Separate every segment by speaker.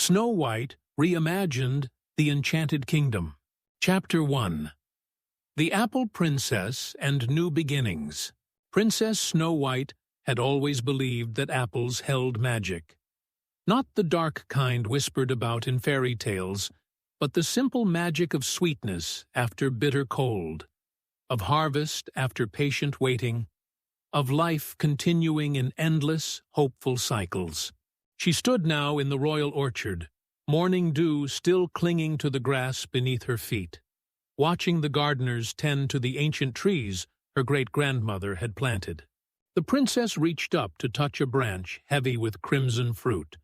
Speaker 1: Snow White reimagined the Enchanted Kingdom. Chapter 1. The Apple Princess and New Beginnings. Princess Snow White had always believed that apples held magic. Not the dark kind whispered about in fairy tales, but the simple magic of sweetness after bitter cold, of harvest after patient waiting, of life continuing in endless, hopeful cycles. She stood now in the royal orchard, morning dew still clinging to the grass beneath her feet, watching the gardeners tend to the ancient trees her great-grandmother had planted. The princess reached up to touch a branch heavy with crimson fruit,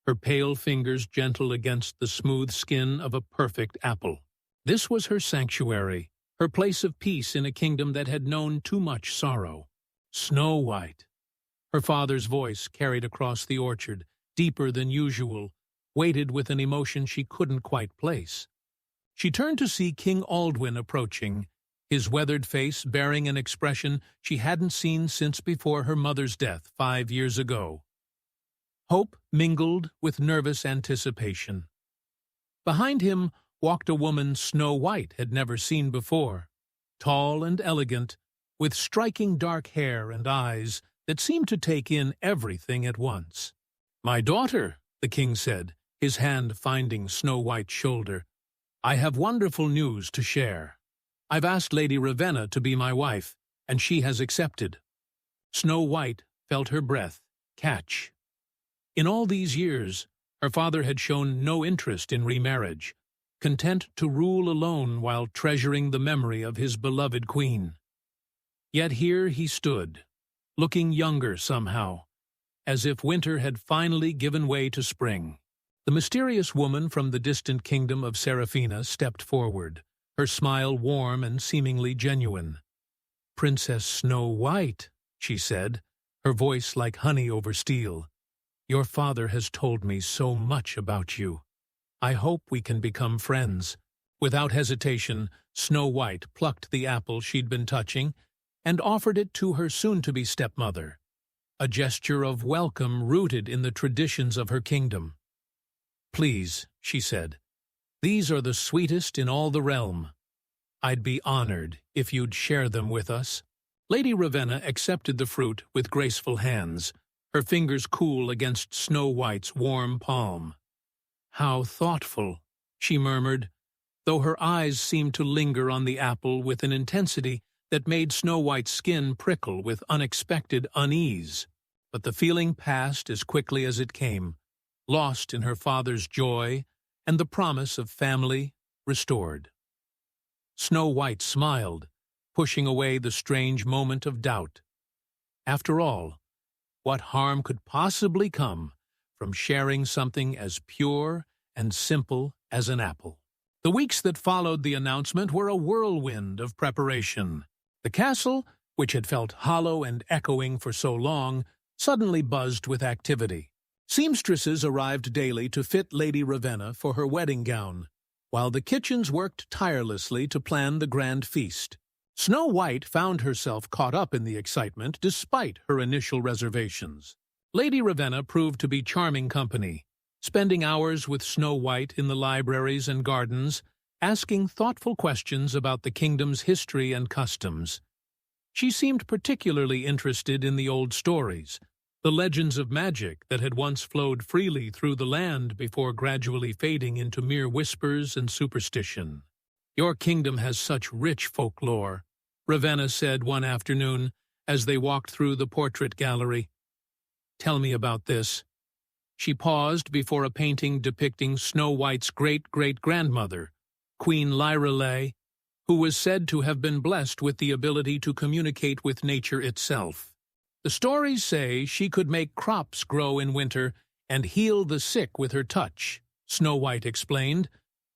Speaker 1: her pale fingers gentle against the smooth skin of a perfect apple. This was her sanctuary, her place of peace in a kingdom that had known too much sorrow. Snow White. Her father's voice carried across the orchard, deeper than usual, weighted with an emotion she couldn't quite place. She turned to see King Aldwin approaching, his weathered face bearing an expression she hadn't seen since before her mother's death 5 years ago. Hope mingled with nervous anticipation. Behind him walked a woman Snow White had never seen before, tall and elegant, with striking dark hair and eyes that seemed to take in everything at once. "My daughter," the king said, his hand finding Snow White's shoulder, "I have wonderful news to share. I've asked Lady Ravenna to be my wife, and she has accepted." Snow White felt her breath catch. In all these years, her father had shown no interest in remarriage, content to rule alone while treasuring the memory of his beloved queen. Yet here he stood, looking younger somehow, as if winter had finally given way to spring. The mysterious woman from the distant kingdom of Seraphina stepped forward, her smile warm and seemingly genuine. "Princess Snow White," she said, her voice like honey over steel. "Your father has told me so much about you. I hope we can become friends." Without hesitation, Snow White plucked the apple she'd been touching and offered it to her soon-to-be stepmother, a gesture of welcome rooted in the traditions of her kingdom. "Please," she said, "these are the sweetest in all the realm. I'd be honored if you'd share them with us." Lady Ravenna accepted the fruit with graceful hands, her fingers cool against Snow White's warm palm. "How thoughtful," she murmured, though her eyes seemed to linger on the apple with an intensity that made Snow White's skin prickle with unexpected unease. But the feeling passed as quickly as it came, lost in her father's joy and the promise of family restored. Snow White smiled, pushing away the strange moment of doubt. After all, what harm could possibly come from sharing something as pure and simple as an apple? The weeks that followed the announcement were a whirlwind of preparation. The castle, which had felt hollow and echoing for so long, suddenly buzzed with activity. Seamstresses arrived daily to fit Lady Ravenna for her wedding gown, while the kitchens worked tirelessly to plan the grand feast. Snow White found herself caught up in the excitement despite her initial reservations. Lady Ravenna proved to be charming company, spending hours with Snow White in the libraries and gardens, asking thoughtful questions about the kingdom's history and customs. She seemed particularly interested in the old stories, the legends of magic that had once flowed freely through the land before gradually fading into mere whispers and superstition. "Your kingdom has such rich folklore," Ravenna said one afternoon as they walked through the portrait gallery. "Tell me about this." She paused before a painting depicting Snow White's great-great-grandmother, Queen Lyrelay, who was said to have been blessed with the ability to communicate with nature itself. "The stories say she could make crops grow in winter and heal the sick with her touch," Snow White explained,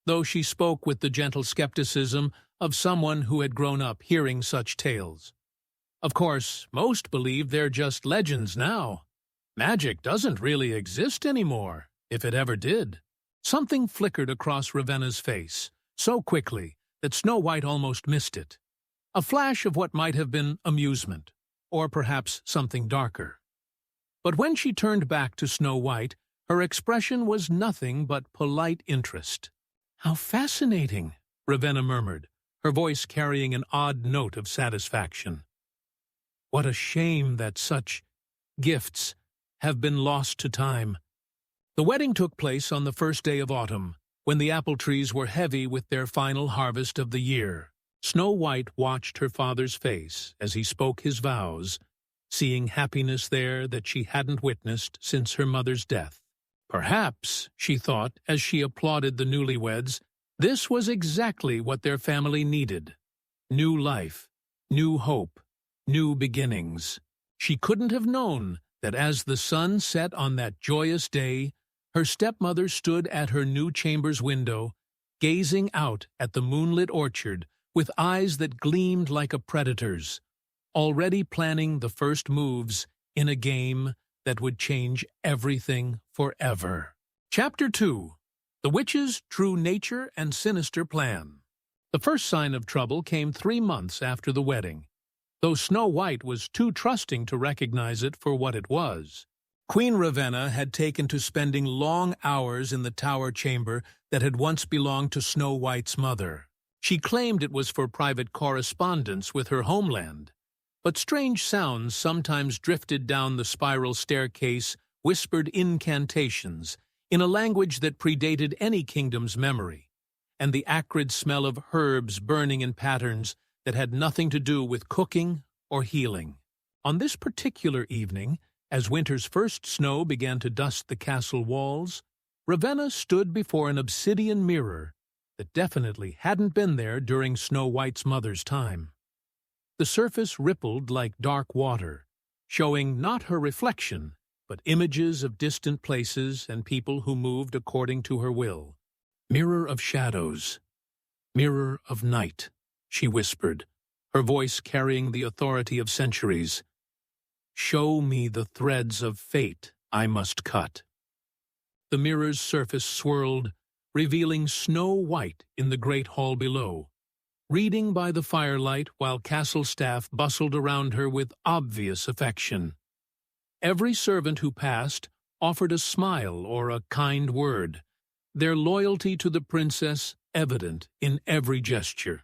Speaker 1: though she spoke with the gentle skepticism of someone who had grown up hearing such tales. "Of course, most believe they're just legends now. Magic doesn't really exist anymore, if it ever did." Something flickered across Ravenna's face, so quickly that Snow White almost missed it. A flash of what might have been amusement, or perhaps something darker. But when she turned back to Snow White, Her expression was nothing but polite interest. "How fascinating," Ravenna murmured, her voice carrying an odd note of satisfaction. "What a shame that such gifts have been lost to time." The wedding took place on the first day of autumn, when the apple trees were heavy with their final harvest of the year. Snow White watched her father's face as he spoke his vows, seeing happiness there that she hadn't witnessed since her mother's death. Perhaps, she thought as she applauded the newlyweds, this was exactly what their family needed. New life, new hope, new beginnings. She couldn't have known that as the sun set on that joyous day, her stepmother stood at her new chamber's window, gazing out at the moonlit orchard with eyes that gleamed like a predator's, already planning the first moves in a game that would change everything forever. Chapter 2. The Witch's True Nature and Sinister Plan. The first sign of trouble came 3 months after the wedding, though Snow White was too trusting to recognize it for what it was. Queen Ravenna had taken to spending long hours in the tower chamber that had once belonged to Snow White's mother. She claimed it was for private correspondence with her homeland, but strange sounds sometimes drifted down the spiral staircase, whispered incantations, in a language that predated any kingdom's memory, and the acrid smell of herbs burning in patterns that had nothing to do with cooking or healing. On this particular evening, as winter's first snow began to dust the castle walls, Ravenna stood before an obsidian mirror that definitely hadn't been there during Snow White's mother's time. The surface rippled like dark water, showing not her reflection, but images of distant places and people who moved according to her will. "Mirror of shadows, mirror of night," she whispered, her voice carrying the authority of centuries. "Show me the threads of fate I must cut." The mirror's surface swirled, revealing Snow White in the great hall below, reading by the firelight while castle staff bustled around her with obvious affection. Every servant who passed offered a smile or a kind word, their loyalty to the princess evident in every gesture.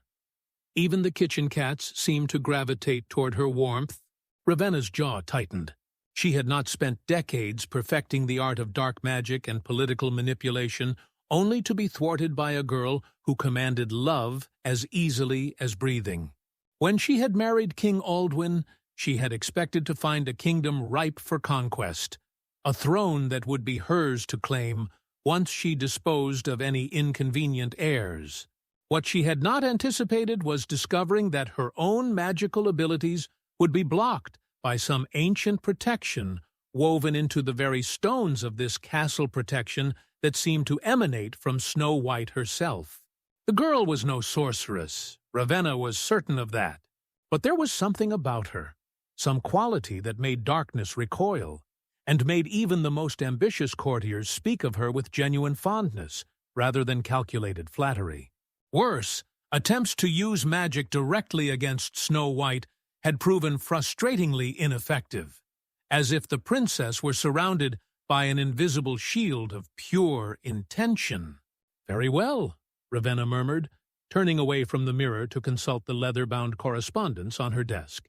Speaker 1: Even the kitchen cats seemed to gravitate toward her warmth. Ravenna's jaw tightened. She had not spent decades perfecting the art of dark magic and political manipulation, only to be thwarted by a girl who commanded love as easily as breathing. When she had married King Aldwin, she had expected to find a kingdom ripe for conquest, a throne that would be hers to claim once she disposed of any inconvenient heirs. What she had not anticipated was discovering that her own magical abilities would be blocked by some ancient protection woven into the very stones of this castle protection that seemed to emanate from Snow White herself. The girl was no sorceress, Ravenna was certain of that, but there was something about her, some quality that made darkness recoil, and made even the most ambitious courtiers speak of her with genuine fondness, rather than calculated flattery. Worse, attempts to use magic directly against Snow White had proven frustratingly ineffective, as if the princess were surrounded by an invisible shield of pure intention. "Very well," Ravenna murmured, turning away from the mirror to consult the leather-bound correspondence on her desk.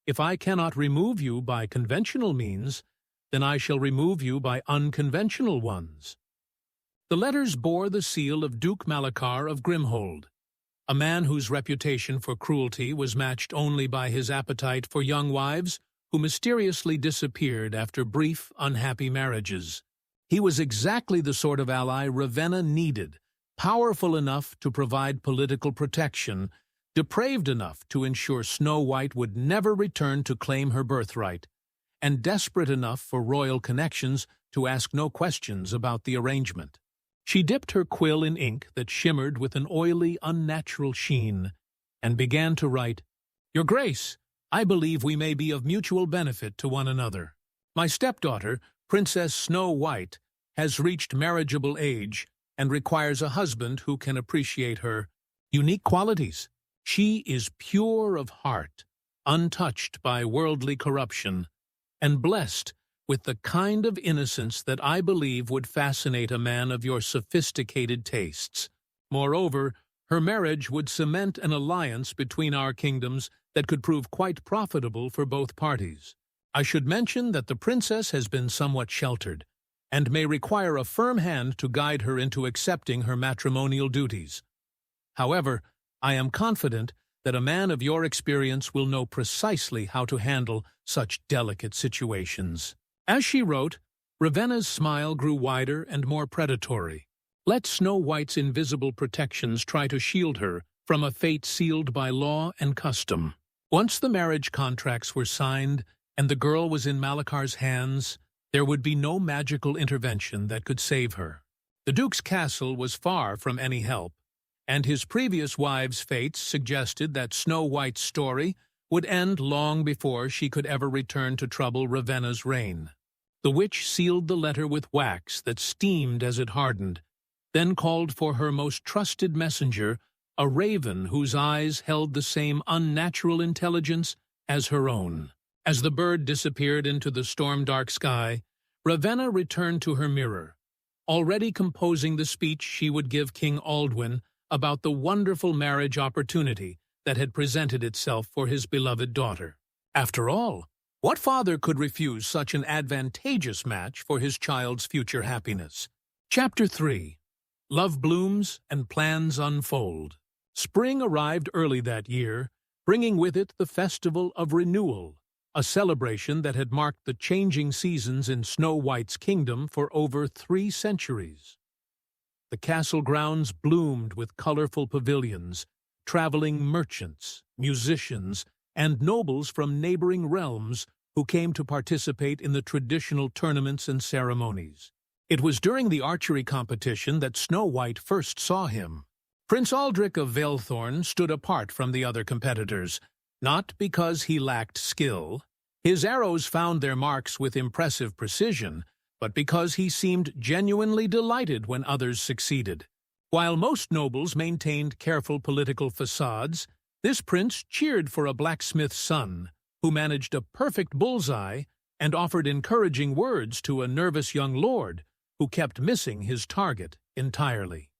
Speaker 1: "If I cannot remove you by conventional means, then I shall remove you by unconventional ones." The letters bore the seal of Duke Malachar of Grimhold, a man whose reputation for cruelty was matched only by his appetite for young wives who mysteriously disappeared after brief, unhappy marriages. He was exactly the sort of ally Ravenna needed, powerful enough to provide political protection, depraved enough to ensure Snow White would never return to claim her birthright, and desperate enough for royal connections to ask no questions about the arrangement. She dipped her quill in ink that shimmered with an oily, unnatural sheen, and began to write, "Your Grace, I believe we may be of mutual benefit to one another. My stepdaughter, Princess Snow White, has reached marriageable age and requires a husband who can appreciate her unique qualities. She is pure of heart, untouched by worldly corruption, and blessed with the kind of innocence that I believe would fascinate a man of your sophisticated tastes. Moreover, her marriage would cement an alliance between our kingdoms that could prove quite profitable for both parties. I should mention that the princess has been somewhat sheltered, and may require a firm hand to guide her into accepting her matrimonial duties. However, I am confident that a man of your experience will know precisely how to handle such delicate situations. As she wrote, Ravenna's smile grew wider and more predatory. Let Snow White's invisible protections try to shield her from a fate sealed by law and custom. Once the marriage contracts were signed and the girl was in Malakar's hands, there would be no magical intervention that could save her. The Duke's castle was far from any help, and his previous wives' fates suggested that Snow White's story would end long before she could ever return to trouble Ravenna's reign. The witch sealed the letter with wax that steamed as it hardened, then called for her most trusted messenger, a raven whose eyes held the same unnatural intelligence as her own. As the bird disappeared into the storm-dark sky, Ravenna returned to her mirror, already composing the speech she would give King Aldwin about the wonderful marriage opportunity that had presented itself for his beloved daughter. After all, what father could refuse such an advantageous match for his child's future happiness? Chapter 3. Love blooms and plans unfold. Spring arrived early that year, bringing with it the Festival of Renewal, a celebration that had marked the changing seasons in Snow White's kingdom for over 3 centuries. The castle grounds bloomed with colorful pavilions, traveling merchants, musicians, and nobles from neighboring realms who came to participate in the traditional tournaments and ceremonies. It was during the archery competition that Snow White first saw him. Prince Aldrich of Valethorn stood apart from the other competitors, not because he lacked skill. His arrows found their marks with impressive precision, but because he seemed genuinely delighted when others succeeded. While most nobles maintained careful political facades, this prince cheered for a blacksmith's son, who managed a perfect bullseye and offered encouraging words to a nervous young lord who kept missing his target entirely.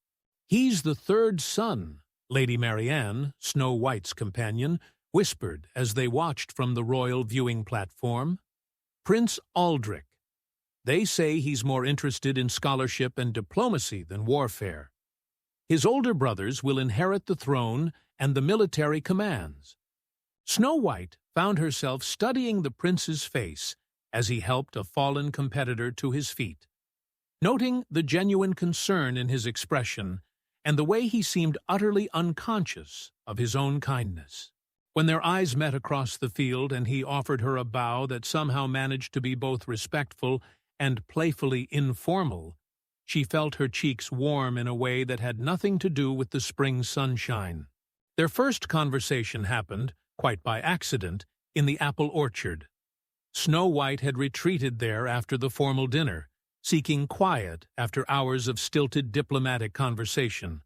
Speaker 1: "He's the 3rd son," Lady Marianne, Snow White's companion, whispered as they watched from the royal viewing platform. "Prince Aldrich. They say he's more interested in scholarship and diplomacy than warfare. His older brothers will inherit the throne and the military commands." Snow White found herself studying the prince's face as he helped a fallen competitor to his feet. Noting the genuine concern in his expression and the way he seemed utterly unconscious of his own kindness. When their eyes met across the field and he offered her a bow that somehow managed to be both respectful and playfully informal, she felt her cheeks warm in a way that had nothing to do with the spring sunshine. Their first conversation happened, quite by accident, in the apple orchard. Snow White had retreated there after the formal dinner, seeking quiet after hours of stilted diplomatic conversation,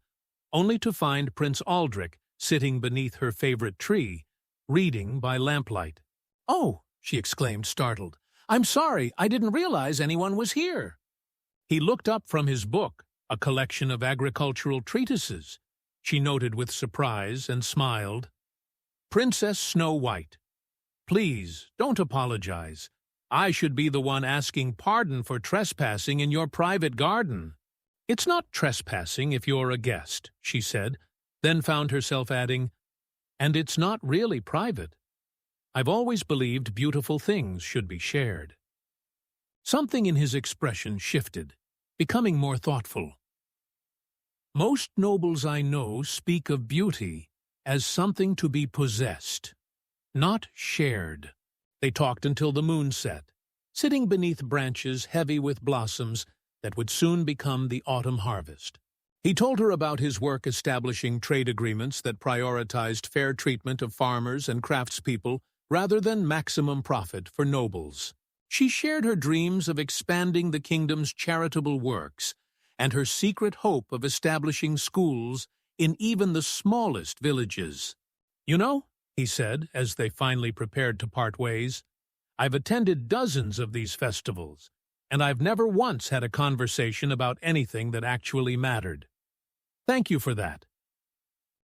Speaker 1: only to find Prince Aldrich sitting beneath her favorite tree, reading by lamplight. "Oh," she exclaimed, startled. "I'm sorry, I didn't realize anyone was here." He looked up from his book, a collection of agricultural treatises. She noted with surprise and smiled. "Princess Snow White, please don't apologize. I should be the one asking pardon for trespassing in your private garden." "It's not trespassing if you're a guest," she said, then found herself adding, "And it's not really private. I've always believed beautiful things should be shared." Something in his expression shifted, becoming more thoughtful. "Most nobles I know speak of beauty as something to be possessed, not shared." They talked until the moon set, sitting beneath branches heavy with blossoms that would soon become the autumn harvest. He told her about his work establishing trade agreements that prioritized fair treatment of farmers and craftspeople rather than maximum profit for nobles. She shared her dreams of expanding the kingdom's charitable works and her secret hope of establishing schools in even the smallest villages. "You know," he said, as they finally prepared to part ways, I've attended dozens of these festivals, and I've never once had a conversation about anything that actually mattered. Thank you for that.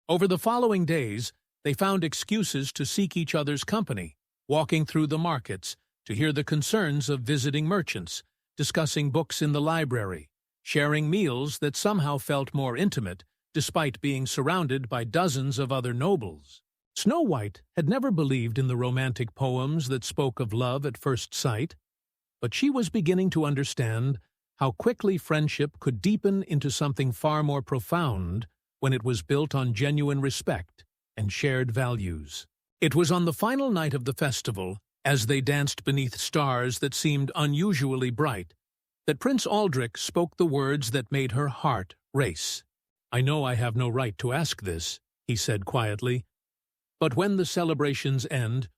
Speaker 1: Over the following days, they found excuses to seek each other's company, walking through the markets, to hear the concerns of visiting merchants, discussing books in the library, sharing meals that somehow felt more intimate, despite being surrounded by dozens of other nobles. Snow White had never believed in the romantic poems that spoke of love at first sight, but she was beginning to understand how quickly friendship could deepen into something far more profound when it was built on genuine respect and shared values. It was on the final night of the festival, as they danced beneath stars that seemed unusually bright, that Prince Aldrich spoke the words that made her heart race. "I know I have no right to ask this," he said quietly, "but when the celebrations end,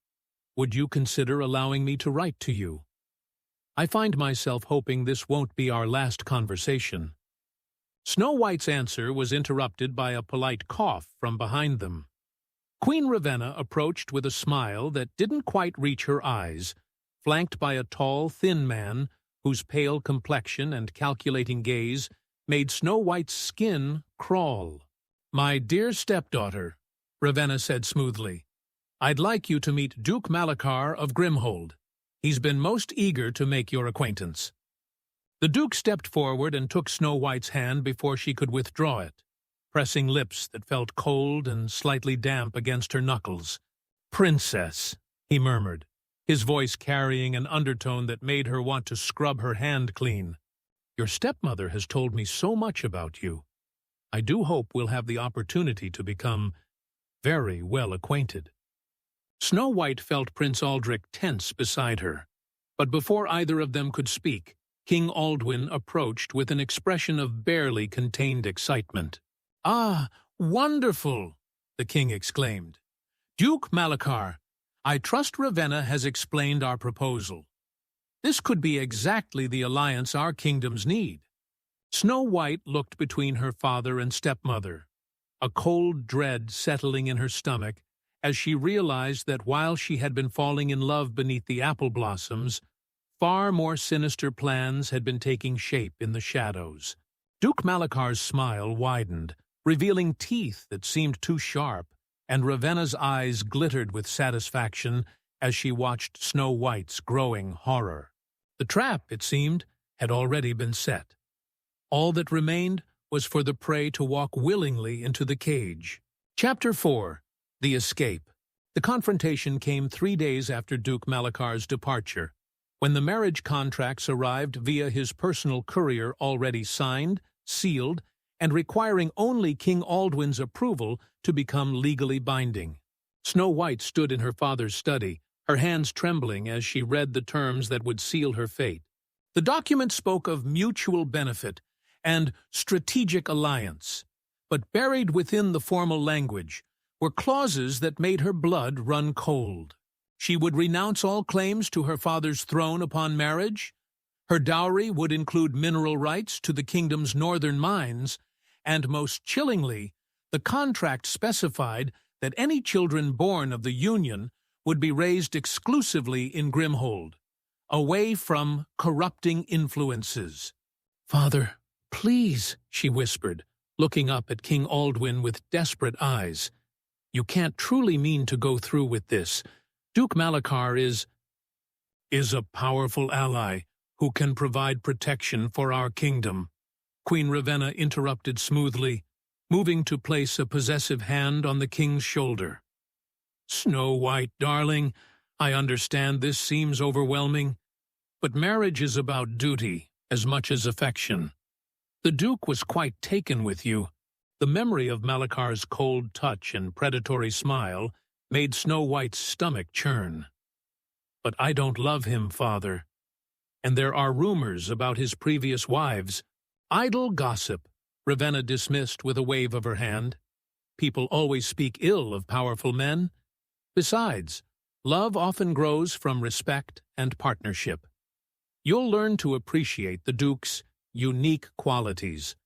Speaker 1: would you consider allowing me to write to you? I find myself hoping this won't be our last conversation." Snow White's answer was interrupted by a polite cough from behind them. Queen Ravenna approached with a smile that didn't quite reach her eyes, flanked by a tall, thin man whose pale complexion and calculating gaze made Snow White's skin crawl. "My dear stepdaughter," Ravenna said smoothly, "I'd like you to meet Duke Malachar of Grimhold. He's been most eager to make your acquaintance." The Duke stepped forward and took Snow White's hand before she could withdraw it, pressing lips that felt cold and slightly damp against her knuckles. "Princess," he murmured, his voice carrying an undertone that made her want to scrub her hand clean. "Your stepmother has told me so much about you. I do hope we'll have the opportunity to become very well acquainted." Snow White felt Prince Aldrich tense beside her, but before either of them could speak, King Aldwin approached with an expression of barely contained excitement. "Ah, wonderful!" the king exclaimed. "Duke Malachar, I trust Ravenna has explained our proposal. This could be exactly the alliance our kingdoms need." Snow White looked between her father and stepmother, a cold dread settling in her stomach as she realized that while she had been falling in love beneath the apple blossoms, far more sinister plans had been taking shape in the shadows. Duke Malachar's smile widened, revealing teeth that seemed too sharp, and Ravenna's eyes glittered with satisfaction as she watched Snow White's growing horror. The trap, it seemed, had already been set. All that remained was for the prey to walk willingly into the cage. Chapter 4. The Escape. The confrontation came 3 days after Duke Malachar's departure, when the marriage contracts arrived via his personal courier already signed, sealed, and requiring only King Aldwin's approval to become legally binding. Snow White stood in her father's study, her hands trembling as she read the terms that would seal her fate. The document spoke of mutual benefit and strategic alliance, but buried within the formal language were clauses that made her blood run cold. She would renounce all claims to her father's throne upon marriage. Her dowry would include mineral rights to the kingdom's northern mines, and most chillingly, the contract specified that any children born of the union would be raised exclusively in Grimhold, away from corrupting influences. "Father, please," she whispered, looking up at King Aldwin with desperate eyes. "You can't truly mean to go through with this. Duke Malachar is a powerful ally who can provide protection for our kingdom," Queen Ravenna interrupted smoothly, moving to place a possessive hand on the king's shoulder. "Snow White, darling, I understand this seems overwhelming, but marriage is about duty as much as affection. The Duke was quite taken with you." The memory of Malachar's cold touch and predatory smile made Snow White's stomach churn. "But I don't love him, father. And there are rumors about his previous wives." "Idle gossip," Ravenna dismissed with a wave of her hand. "People always speak ill of powerful men. Besides, love often grows from respect and partnership. You'll learn to appreciate the Duke's unique qualities."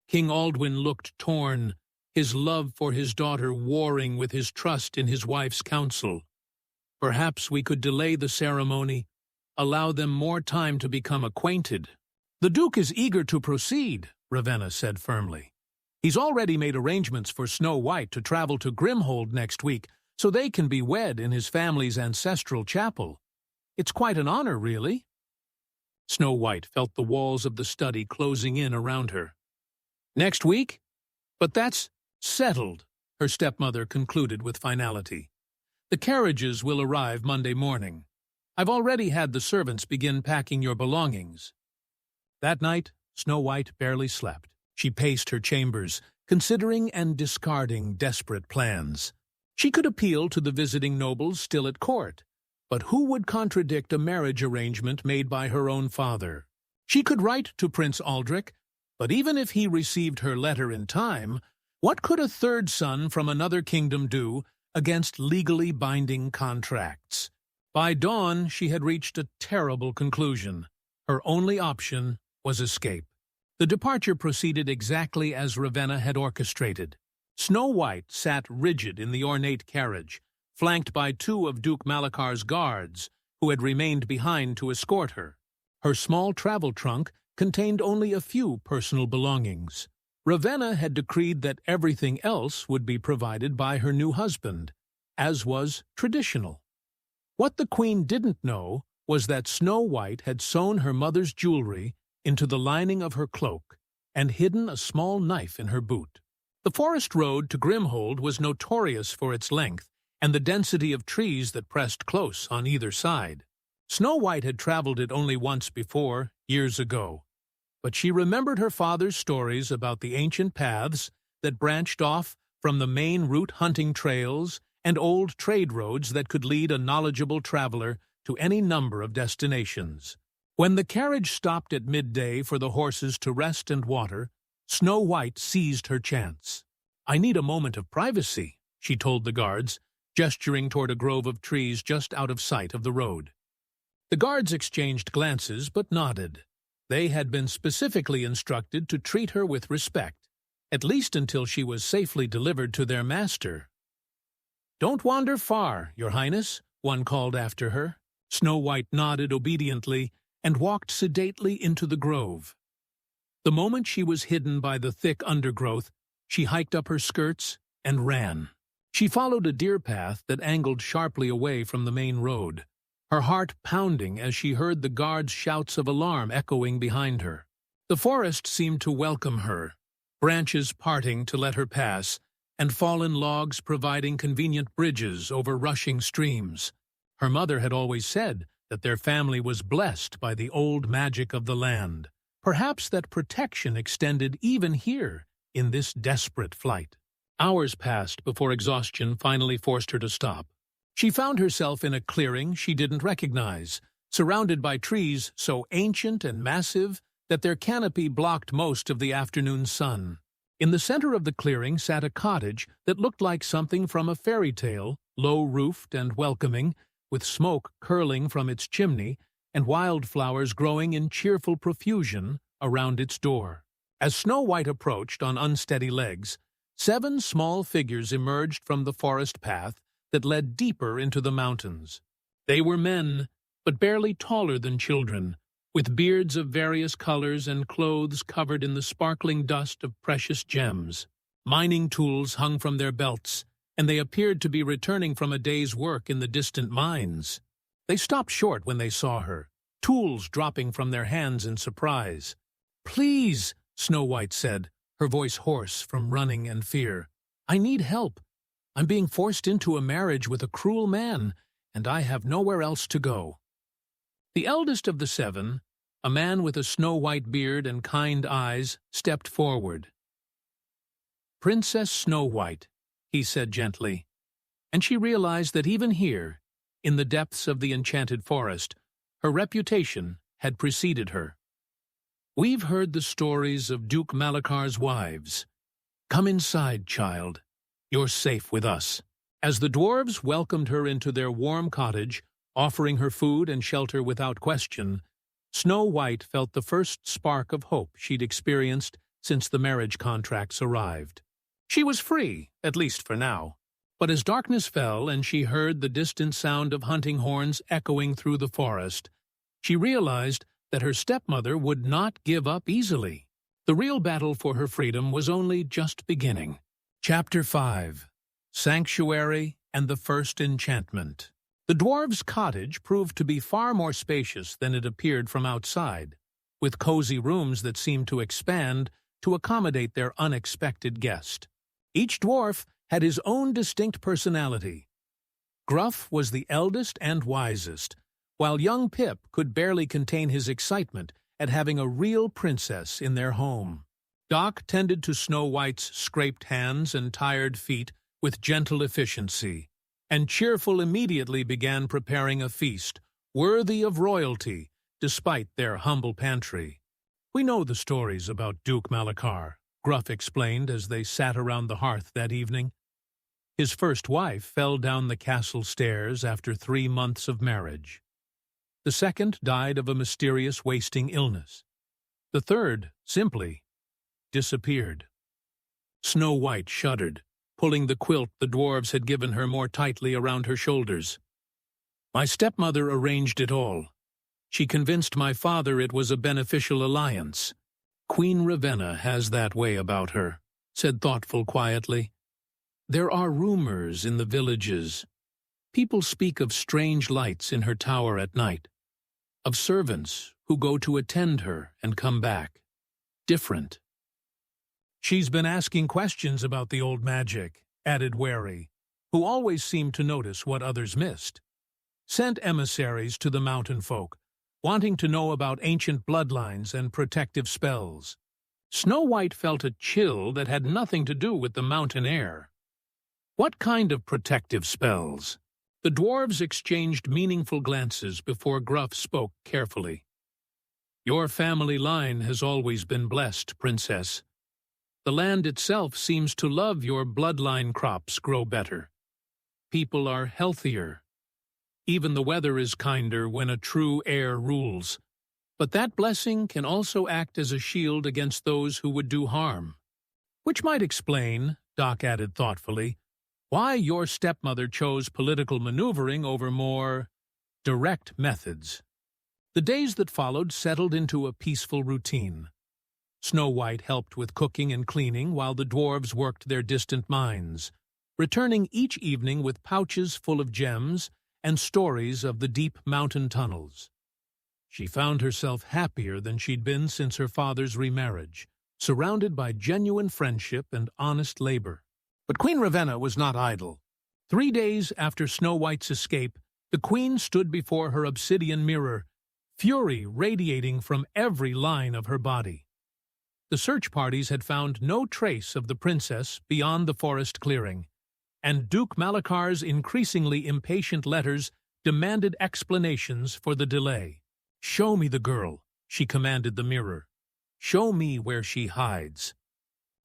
Speaker 1: King Aldwin looked torn, his love for his daughter warring with his trust in his wife's counsel. Perhaps we could delay the ceremony, allow them more time to become acquainted. The Duke is eager to proceed, Ravenna said firmly. He's already made arrangements for Snow White to travel to Grimhold next week, so they can be wed in his family's ancestral chapel. It's quite an honor, really. Snow White felt the walls of the study closing in around her. Next week? But that's settled, her stepmother concluded with finality. The carriages will arrive Monday morning. I've already had the servants begin packing your belongings. That night, Snow White barely slept. She paced her chambers, considering and discarding desperate plans. She could appeal to the visiting nobles still at court, but who would contradict a marriage arrangement made by her own father? She could write to Prince Aldrich, but even if he received her letter in time, what could a third son from another kingdom do against legally binding contracts? By dawn, she had reached a terrible conclusion. Her only option was escape. The departure proceeded exactly as Ravenna had orchestrated. Snow White sat rigid in the ornate carriage, flanked by two of Duke Malakar's guards, who had remained behind to escort her. Her small travel trunk contained only a few personal belongings. Ravenna had decreed that everything else would be provided by her new husband, as was traditional. What the Queen didn't know was that Snow White had sewn her mother's jewelry into the lining of her cloak and hidden a small knife in her boot. The forest road to Grimhold was notorious for its length and the density of trees that pressed close on either side. Snow White had traveled it only once before, years ago, but she remembered her father's stories about the ancient paths that branched off from the main route hunting trails and old trade roads that could lead a knowledgeable traveler to any number of destinations. When the carriage stopped at midday for the horses to rest and water, Snow White seized her chance. "I need a moment of privacy," she told the guards, gesturing toward a grove of trees just out of sight of the road. The guards exchanged glances but nodded. They had been specifically instructed to treat her with respect, at least until she was safely delivered to their master. "Don't wander far, Your Highness," one called after her. Snow White nodded obediently and walked sedately into the grove. The moment she was hidden by the thick undergrowth, she hiked up her skirts and ran. She followed a deer path that angled sharply away from the main road, her heart pounding as she heard the guards' shouts of alarm echoing behind her. The forest seemed to welcome her, branches parting to let her pass, and fallen logs providing convenient bridges over rushing streams. Her mother had always said that their family was blessed by the old magic of the land. Perhaps that protection extended even here in this desperate flight. Hours passed before exhaustion finally forced her to stop. She found herself in a clearing she didn't recognize, surrounded by trees so ancient and massive that their canopy blocked most of the afternoon sun. In the center of the clearing sat a cottage that looked like something from a fairy tale, low-roofed and welcoming, with smoke curling from its chimney and wildflowers growing in cheerful profusion around its door. As Snow White approached on unsteady legs, 7 small figures emerged from the forest path that led deeper into the mountains. They were men, but barely taller than children, with beards of various colors and clothes covered in the sparkling dust of precious gems. Mining tools hung from their belts, and they appeared to be returning from a day's work in the distant mines. They stopped short when they saw her, tools dropping from their hands in surprise. "Please," Snow White said, her voice hoarse from running and fear. "I need help. I'm being forced into a marriage with a cruel man, and I have nowhere else to go." The eldest of the 7, a man with a snow-white beard and kind eyes, stepped forward. "Princess Snow White," he said gently, and she realized that even here, in the depths of the enchanted forest, her reputation had preceded her. "We've heard the stories of Duke Malakar's wives. Come inside, child. You're safe with us." As the dwarves welcomed her into their warm cottage, offering her food and shelter without question, Snow White felt the first spark of hope she'd experienced since the marriage contracts arrived. She was free, at least for now. But as darkness fell and she heard the distant sound of hunting horns echoing through the forest, she realized that her stepmother would not give up easily. The real battle for her freedom was only just beginning. Chapter 5. Sanctuary and the First Enchantment. The dwarves' cottage proved to be far more spacious than it appeared from outside, with cozy rooms that seemed to expand to accommodate their unexpected guest. Each dwarf had his own distinct personality. Gruff was the eldest and wisest, while young Pip could barely contain his excitement at having a real princess in their home. Doc tended to Snow White's scraped hands and tired feet with gentle efficiency, and Cheerful immediately began preparing a feast worthy of royalty despite their humble pantry. "We know the stories about Duke Malachar," Gruff explained as they sat around the hearth that evening. His first wife fell down the castle stairs after 3 months of marriage. The second died of a mysterious wasting illness. The third, simply, disappeared. Snow White shuddered, pulling the quilt the dwarves had given her more tightly around her shoulders. "My stepmother arranged it all. She convinced my father it was a beneficial alliance. Queen Ravenna has that way about her," said Thoughtful quietly. "There are rumors in the villages. People speak of strange lights in her tower at night, of servants who go to attend her and come back. Different." "She's been asking questions about the old magic," added Wary, who always seemed to notice what others missed. "Sent emissaries to the mountain folk, wanting to know about ancient bloodlines and protective spells." Snow White felt a chill that had nothing to do with the mountain air. "What kind of protective spells?" The dwarves exchanged meaningful glances before Gruff spoke carefully. "Your family line has always been blessed, Princess. The land itself seems to love your bloodline crops grow better. People are healthier. Even the weather is kinder when a true heir rules. But that blessing can also act as a shield against those who would do harm. Which might explain," Doc added thoughtfully, "why your stepmother chose political maneuvering over more direct methods." The days that followed settled into a peaceful routine. Snow White helped with cooking and cleaning while the dwarves worked their distant mines, returning each evening with pouches full of gems and stories of the deep mountain tunnels. She found herself happier than she'd been since her father's remarriage, surrounded by genuine friendship and honest labor. But Queen Ravenna was not idle. 3 days after Snow White's escape, the queen stood before her obsidian mirror, fury radiating from every line of her body. The search parties had found no trace of the princess beyond the forest clearing, and Duke Malachar's increasingly impatient letters demanded explanations for the delay. "Show me the girl," she commanded the mirror. "Show me where she hides."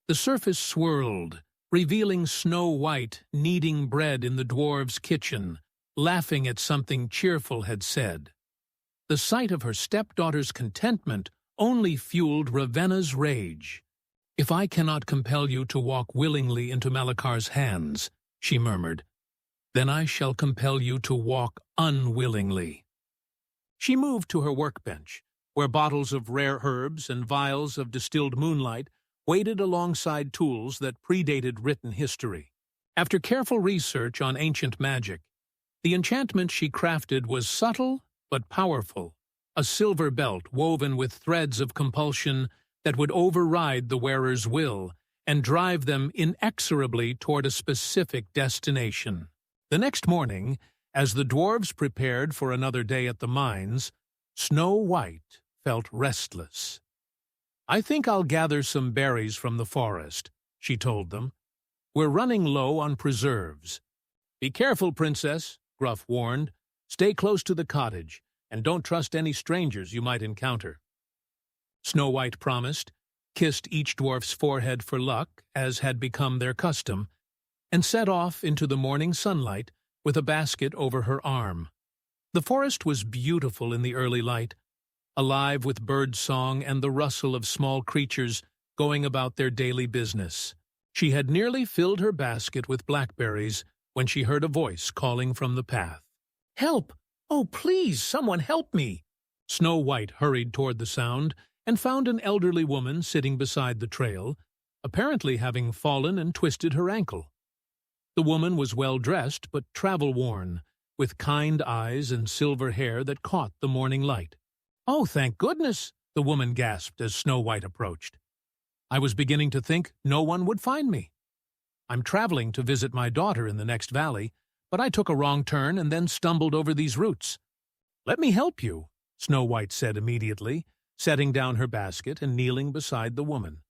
Speaker 1: The surface swirled, revealing Snow White kneading bread in the dwarves' kitchen, laughing at something Cheerful had said. The sight of her stepdaughter's contentment only fueled Ravenna's rage. "If I cannot compel you to walk willingly into Malachar's hands," she murmured, "then I shall compel you to walk unwillingly." She moved to her workbench, where bottles of rare herbs and vials of distilled moonlight waited alongside tools that predated written history. After careful research on ancient magic, the enchantment she crafted was subtle but powerful, a silver belt woven with threads of compulsion that would override the wearer's will and drive them inexorably toward a specific destination. The next morning, as the dwarves prepared for another day at the mines, Snow White felt restless. "I think I'll gather some berries from the forest," she told them. "We're running low on preserves." "Be careful, Princess," Gruff warned. "Stay close to the cottage, and don't trust any strangers you might encounter." Snow White promised, kissed each dwarf's forehead for luck, as had become their custom, and set off into the morning sunlight with a basket over her arm. The forest was beautiful in the early light, alive with bird song and the rustle of small creatures going about their daily business. She had nearly filled her basket with blackberries when she heard a voice calling from the path. "Help! Oh, please, someone help me!" Snow White hurried toward the sound and found an elderly woman sitting beside the trail, apparently having fallen and twisted her ankle. The woman was well-dressed but travel-worn, with kind eyes and silver hair that caught the morning light. "Oh, thank goodness!" the woman gasped as Snow White approached. "I was beginning to think no one would find me. I'm traveling to visit my daughter in the next valley, but I took a wrong turn and then stumbled over these roots." "Let me help you," Snow White said immediately, setting down her basket and kneeling beside the woman.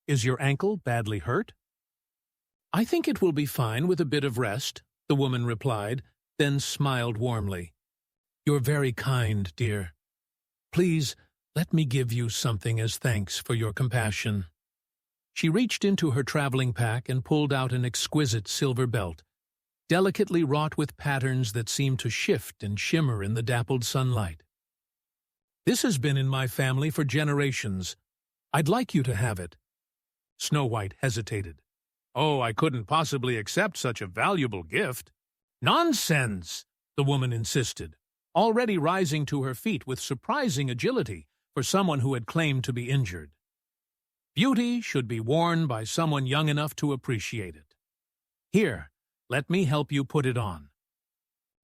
Speaker 1: "Is your ankle badly hurt?" "I think it will be fine with a bit of rest," the woman replied, then smiled warmly. "You're very kind, dear. Please, let me give you something as thanks for your compassion." She reached into her traveling pack and pulled out an exquisite silver belt, delicately wrought with patterns that seemed to shift and shimmer in the dappled sunlight. "This has been in my family for generations. I'd like you to have it." Snow White hesitated. "Oh, I couldn't possibly accept such a valuable gift." "Nonsense!" the woman insisted, already rising to her feet with surprising agility for someone who had claimed to be injured. "Beauty should be worn by someone young enough to appreciate it. Here, let me help you put it on."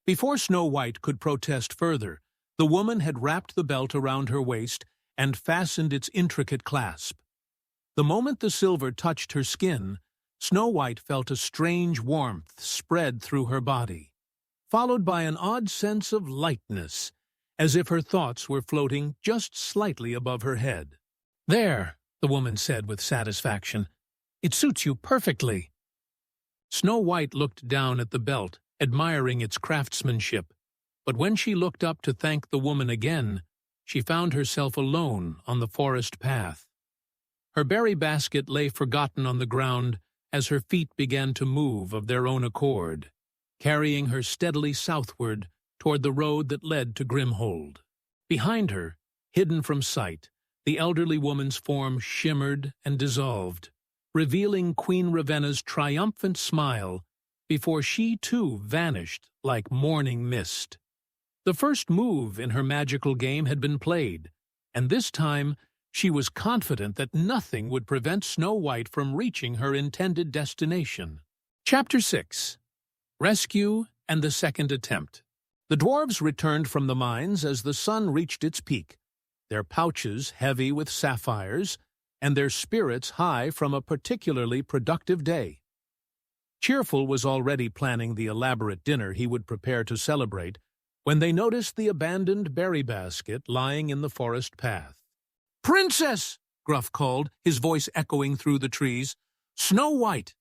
Speaker 1: Before Snow White could protest further, the woman had wrapped the belt around her waist and fastened its intricate clasp. The moment the silver touched her skin, Snow White felt a strange warmth spread through her body, followed by an odd sense of lightness, as if her thoughts were floating just slightly above her head. "There," the woman said with satisfaction. "It suits you perfectly." Snow White looked down at the belt, admiring its craftsmanship, but when she looked up to thank the woman again, she found herself alone on the forest path. Her berry basket lay forgotten on the ground as her feet began to move of their own accord, carrying her steadily southward toward the road that led to Grimhold. Behind her, hidden from sight, the elderly woman's form shimmered and dissolved, revealing Queen Ravenna's triumphant smile before she too vanished like morning mist. The first move in her magical game had been played, and this time she was confident that nothing would prevent Snow White from reaching her intended destination. Chapter 6. Rescue and the Second Attempt. The dwarves returned from the mines as the sun reached its peak, their pouches heavy with sapphires, and their spirits high from a particularly productive day. Cheerful was already planning the elaborate dinner he would prepare to celebrate when they noticed the abandoned berry basket lying in the forest path. "Princess!" Gruff called, his voice echoing through the trees. "Snow White!"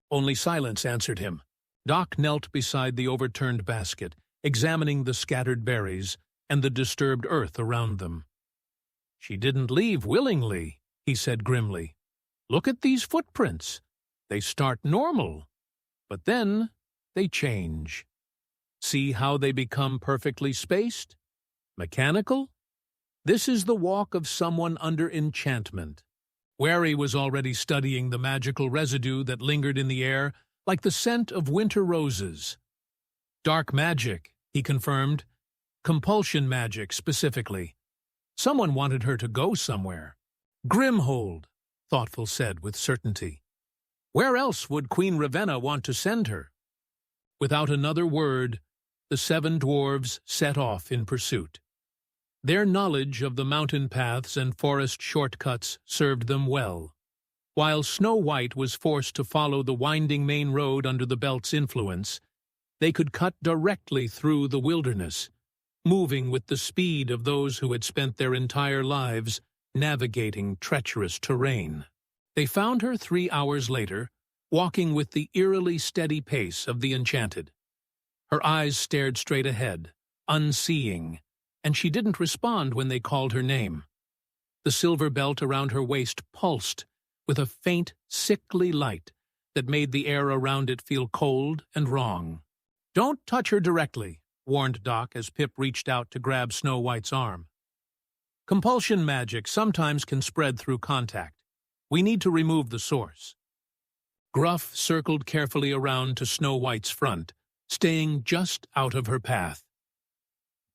Speaker 1: Only silence answered him. Doc knelt beside the overturned basket, examining the scattered berries and the disturbed earth around them. "She didn't leave willingly," he said grimly. "Look at these footprints. They start normal, but then they change. See how they become perfectly spaced? Mechanical? This is the walk of someone under enchantment." Wary was already studying the magical residue that lingered in the air like the scent of winter roses. "Dark magic," he confirmed. "Compulsion magic, specifically. Someone wanted her to go somewhere." "Grimhold," Thoughtful said with certainty. "Where else would Queen Ravenna want to send her?" Without another word, the 7 dwarves set off in pursuit. Their knowledge of the mountain paths and forest shortcuts served them well. While Snow White was forced to follow the winding main road under the belt's influence, they could cut directly through the wilderness, moving with the speed of those who had spent their entire lives navigating treacherous terrain. They found her 3 hours later, walking with the eerily steady pace of the Enchanted. Her eyes stared straight ahead, unseeing, and she didn't respond when they called her name. The silver belt around her waist pulsed with a faint, sickly light that made the air around it feel cold and wrong. "Don't touch her directly," warned Doc as Pip reached out to grab Snow White's arm. "Compulsion magic sometimes can spread through contact. We need to remove the source." Gruff circled carefully around to Snow White's front, staying just out of her path.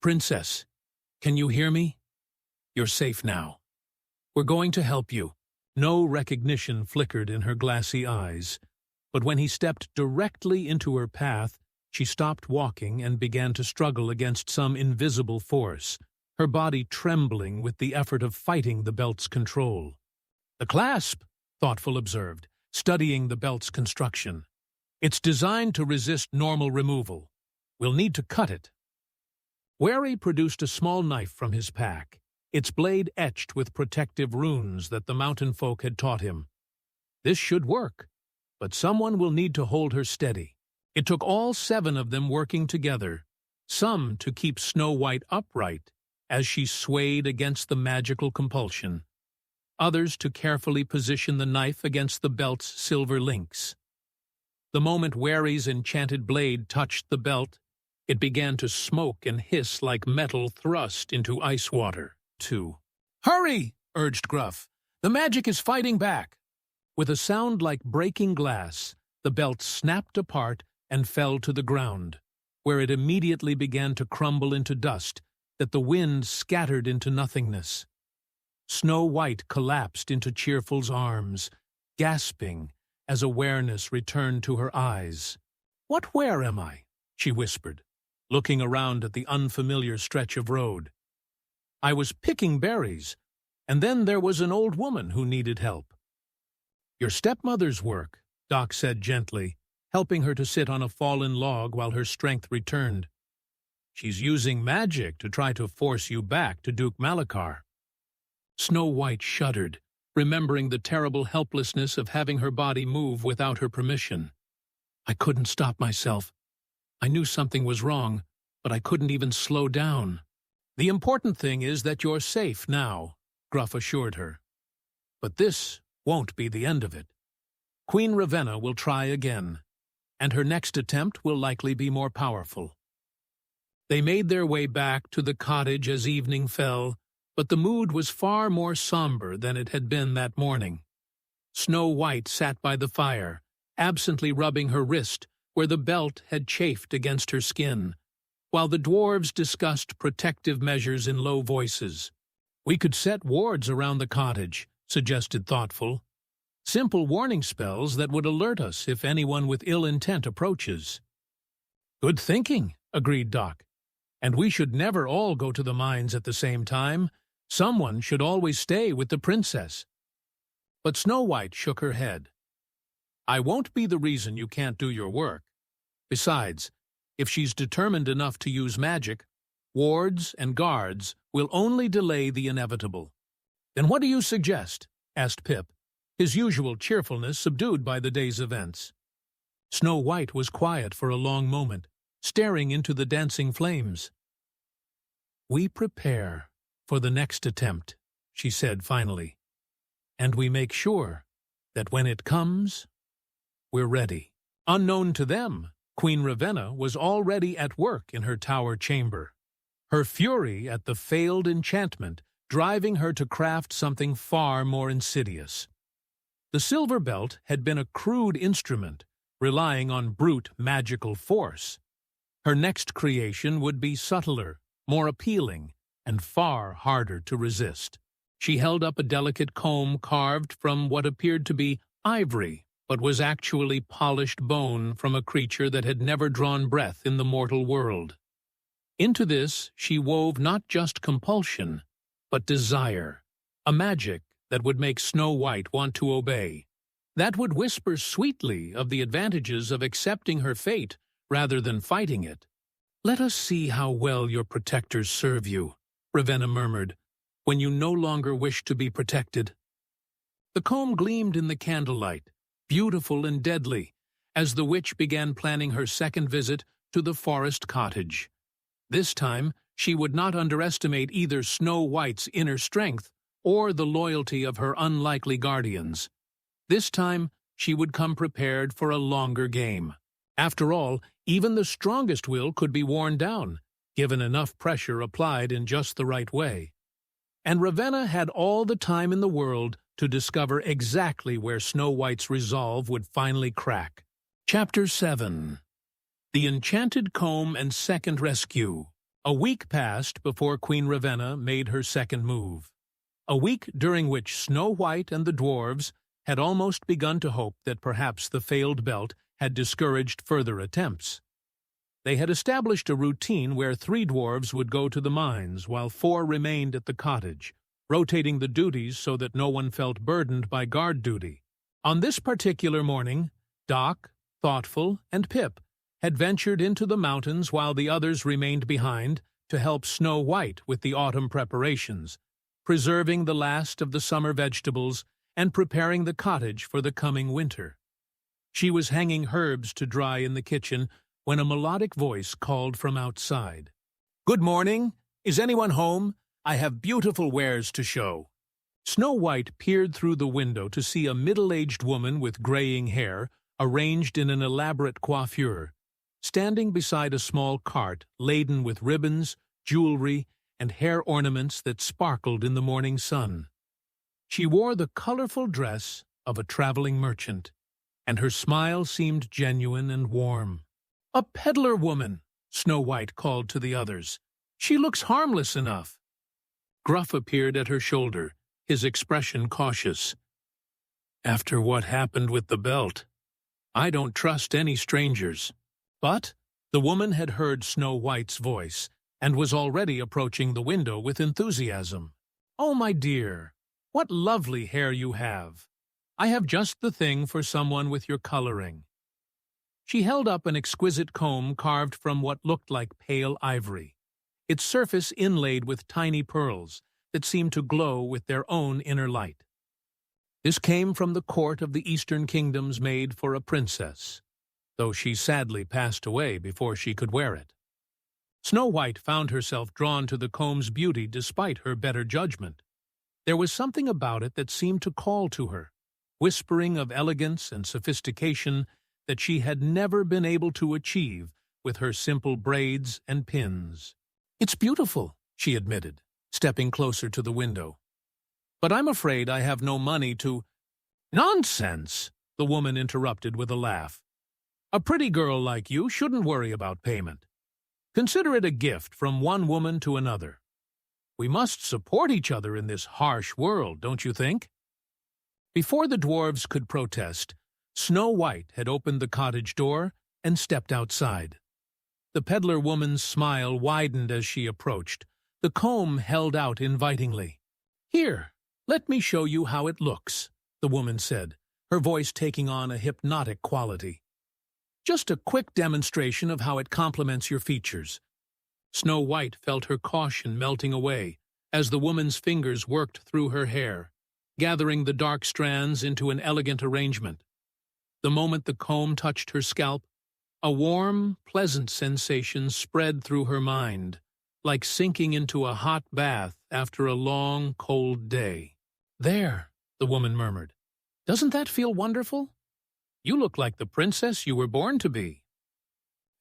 Speaker 1: "Princess, can you hear me? You're safe now. We're going to help you." No recognition flickered in her glassy eyes, but when he stepped directly into her path, she stopped walking and began to struggle against some invisible force, her body trembling with the effort of fighting the belt's control. "The clasp," Thoughtful observed, studying the belt's construction. "It's designed to resist normal removal. We'll need to cut it." Wary produced a small knife from his pack, its blade etched with protective runes that the mountain folk had taught him. This should work, but someone will need to hold her steady. It took all 7 of them working together, some to keep Snow White upright as she swayed against the magical compulsion, others to carefully position the knife against the belt's silver links. The moment Wary's enchanted blade touched the belt, it began to smoke and hiss like metal thrust into ice water. "Hurry!" urged Gruff. "The magic is fighting back." With a sound like breaking glass, the belt snapped apart and fell to the ground, where it immediately began to crumble into dust that the wind scattered into nothingness. Snow White collapsed into Cheerful's arms, gasping as awareness returned to her eyes. Where am I?" she whispered, looking around at the unfamiliar stretch of road. "I was picking berries, and then there was an old woman who needed help." "Your stepmother's work," Doc said gently, helping her to sit on a fallen log while her strength returned. "She's using magic to try to force you back to Duke Malachar." Snow White shuddered, remembering the terrible helplessness of having her body move without her permission. "I couldn't stop myself. I knew something was wrong, but I couldn't even slow down." "The important thing is that you're safe now," Gruff assured her. "But this won't be the end of it. Queen Ravenna will try again, and her next attempt will likely be more powerful." They made their way back to the cottage as evening fell, but the mood was far more somber than it had been that morning. Snow White sat by the fire, absently rubbing her wrist where the belt had chafed against her skin, while the dwarves discussed protective measures in low voices. "We could set wards around the cottage," suggested Thoughtful. "Simple warning spells that would alert us if anyone with ill intent approaches." "Good thinking," agreed Doc. "And we should never all go to the mines at the same time. Someone should always stay with the princess." But Snow White shook her head. "I won't be the reason you can't do your work. Besides, if she's determined enough to use magic, wards and guards will only delay the inevitable." "Then what do you suggest?" asked Pip, his usual cheerfulness subdued by the day's events. Snow White was quiet for a long moment, staring into the dancing flames. "We prepare for the next attempt," she said finally, "and we make sure that when it comes, we're ready." Unknown to them, Queen Ravenna was already at work in her tower chamber, her fury at the failed enchantment driving her to craft something far more insidious. The silver belt had been a crude instrument, relying on brute magical force. Her next creation would be subtler, more appealing, and far harder to resist. She held up a delicate comb carved from what appeared to be ivory, but was actually polished bone from a creature that had never drawn breath in the mortal world. Into this she wove not just compulsion, but desire, a magic that would make Snow White want to obey, that would whisper sweetly of the advantages of accepting her fate rather than fighting it. "Let us see how well your protectors serve you," Ravenna murmured, "when you no longer wish to be protected." The comb gleamed in the candlelight, beautiful and deadly, as the witch began planning her second visit to the forest cottage. This time, she would not underestimate either Snow White's inner strength or the loyalty of her unlikely guardians. This time, she would come prepared for a longer game. After all, even the strongest will could be worn down, given enough pressure applied in just the right way. And Ravenna had all the time in the world to discover exactly where Snow White's resolve would finally crack. Chapter 7. The Enchanted Comb and Second Rescue. A week passed before Queen Ravenna made her second move. A week during which Snow White and the dwarves had almost begun to hope that perhaps the failed belt had discouraged further attempts. They had established a routine where 3 dwarves would go to the mines while 4 remained at the cottage, rotating the duties so that no one felt burdened by guard duty. On this particular morning, Doc, Thoughtful, and Pip had ventured into the mountains while the others remained behind to help Snow White with the autumn preparations, preserving the last of the summer vegetables and preparing the cottage for the coming winter. She was hanging herbs to dry in the kitchen when a melodic voice called from outside. "Good morning. Is anyone home? I have beautiful wares to show." Snow White peered through the window to see a middle-aged woman with graying hair, arranged in an elaborate coiffure, standing beside a small cart laden with ribbons, jewelry, and hair ornaments that sparkled in the morning sun. She wore the colorful dress of a traveling merchant, and her smile seemed genuine and warm. "A peddler woman," Snow White called to the others. "She looks harmless enough." Gruff appeared at her shoulder, his expression cautious. "After what happened with the belt, I don't trust any strangers." But the woman had heard Snow White's voice and was already approaching the window with enthusiasm. "Oh, my dear, what lovely hair you have. I have just the thing for someone with your coloring." She held up an exquisite comb carved from what looked like pale ivory, its surface inlaid with tiny pearls that seemed to glow with their own inner light. This came from the court of the Eastern Kingdoms made for a princess, though she sadly passed away before she could wear it. Snow White found herself drawn to the comb's beauty despite her better judgment. There was something about it that seemed to call to her, whispering of elegance and sophistication that she had never been able to achieve with her simple braids and pins. "It's beautiful," she admitted, stepping closer to the window. "But I'm afraid I have no money to—" "Nonsense!" the woman interrupted with a laugh. "A pretty girl like you shouldn't worry about payment. Consider it a gift from one woman to another. We must support each other in this harsh world, don't you think?" Before the dwarves could protest, Snow White had opened the cottage door and stepped outside. The peddler woman's smile widened as she approached, the comb held out invitingly. "Here, let me show you how it looks," the woman said, her voice taking on a hypnotic quality. "Just a quick demonstration of how it complements your features." Snow White felt her caution melting away as the woman's fingers worked through her hair, gathering the dark strands into an elegant arrangement. The moment the comb touched her scalp, a warm, pleasant sensation spread through her mind, like sinking into a hot bath after a long, cold day. "There," the woman murmured. "Doesn't that feel wonderful? You look like the princess you were born to be."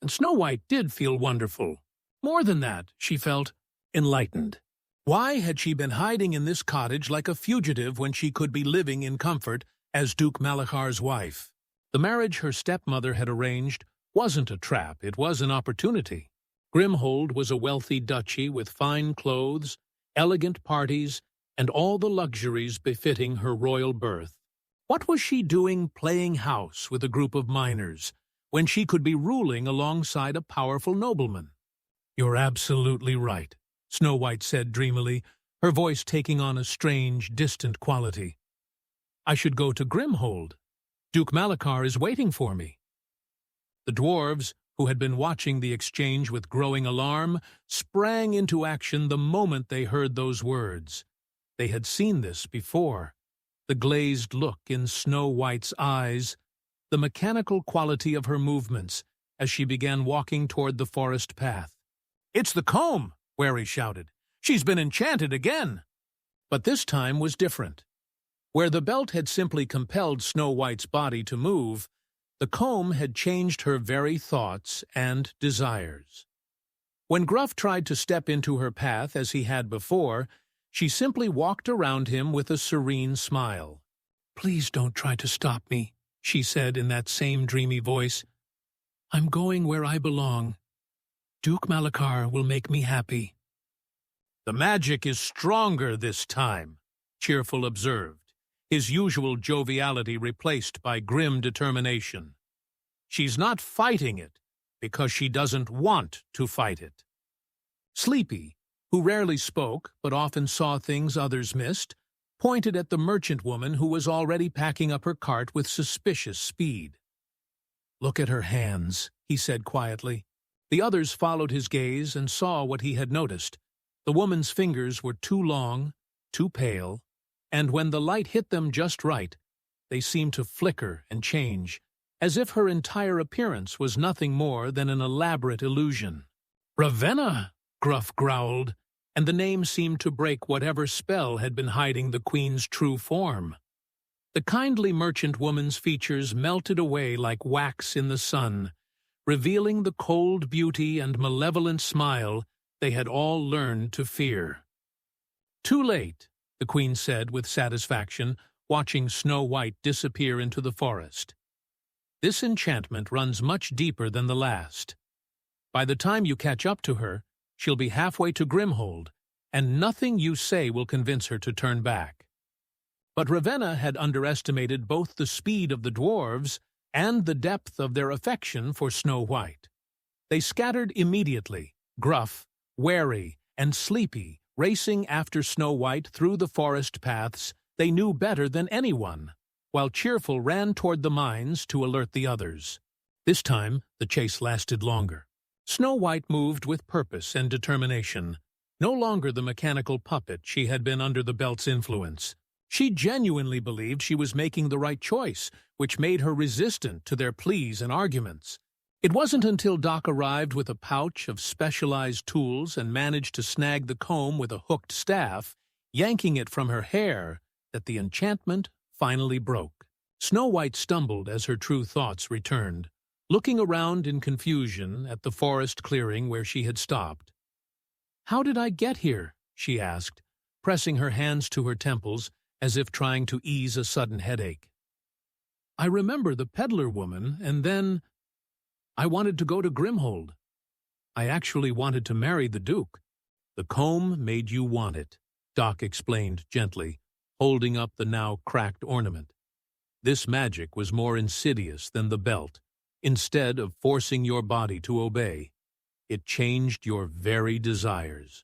Speaker 1: And Snow White did feel wonderful. More than that, she felt enlightened. Why had she been hiding in this cottage like a fugitive when she could be living in comfort as Duke Malachar's wife? The marriage her stepmother had arranged wasn't a trap, it was an opportunity. Grimhold was a wealthy duchy with fine clothes, elegant parties, and all the luxuries befitting her royal birth. What was she doing playing house with a group of miners when she could be ruling alongside a powerful nobleman? "You're absolutely right," Snow White said dreamily, her voice taking on a strange, distant quality. "I should go to Grimhold. Duke Malachar is waiting for me." The dwarves, who had been watching the exchange with growing alarm, sprang into action the moment they heard those words. They had seen this before. The glazed look in Snow White's eyes, the mechanical quality of her movements as she began walking toward the forest path. "It's the comb!" Wary shouted. "She's been enchanted again!" But this time was different. Where the belt had simply compelled Snow White's body to move, the comb had changed her very thoughts and desires. When Gruff tried to step into her path as he had before, She simply walked around him with a serene smile. "Please don't try to stop me," she said in that same dreamy voice. "I'm going where I belong. Duke Malachar will make me happy." "The magic is stronger this time," Cheerful observed, his usual joviality replaced by grim determination. "She's not fighting it because she doesn't want to fight it." Sleepy, who rarely spoke but often saw things others missed, pointed at the merchant woman who was already packing up her cart with suspicious speed. "Look at her hands," he said quietly. The others followed his gaze and saw what he had noticed. The woman's fingers were too long, too pale, and when the light hit them just right, they seemed to flicker and change, as if her entire appearance was nothing more than an elaborate illusion. "Ravenna!" Gruff growled, and the name seemed to break whatever spell had been hiding the queen's true form. The kindly merchant woman's features melted away like wax in the sun, revealing the cold beauty and malevolent smile they had all learned to fear. "Too late," the queen said with satisfaction, watching Snow White disappear into the forest. "This enchantment runs much deeper than the last. By the time you catch up to her, she'll be halfway to Grimhold, and nothing you say will convince her to turn back." But Ravenna had underestimated both the speed of the dwarves and the depth of their affection for Snow White. They scattered immediately, Gruff, wary, and Sleepy, racing after Snow White through the forest paths they knew better than anyone, while Cheerful ran toward the mines to alert the others. This time, the chase lasted longer. Snow White moved with purpose and determination, no longer the mechanical puppet she had been under the belt's influence. She genuinely believed she was making the right choice, which made her resistant to their pleas and arguments. It wasn't until Doc arrived with a pouch of specialized tools and managed to snag the comb with a hooked staff, yanking it from her hair, that the enchantment finally broke. Snow White stumbled as her true thoughts returned, looking around in confusion at the forest clearing where she had stopped. "How did I get here?" she asked, pressing her hands to her temples as if trying to ease a sudden headache. "I remember the peddler woman, and then I wanted to go to Grimhold. I actually wanted to marry the Duke." "The comb made you want it," Doc explained gently, holding up the now cracked ornament. "This magic was more insidious than the belt. Instead of forcing your body to obey, it changed your very desires."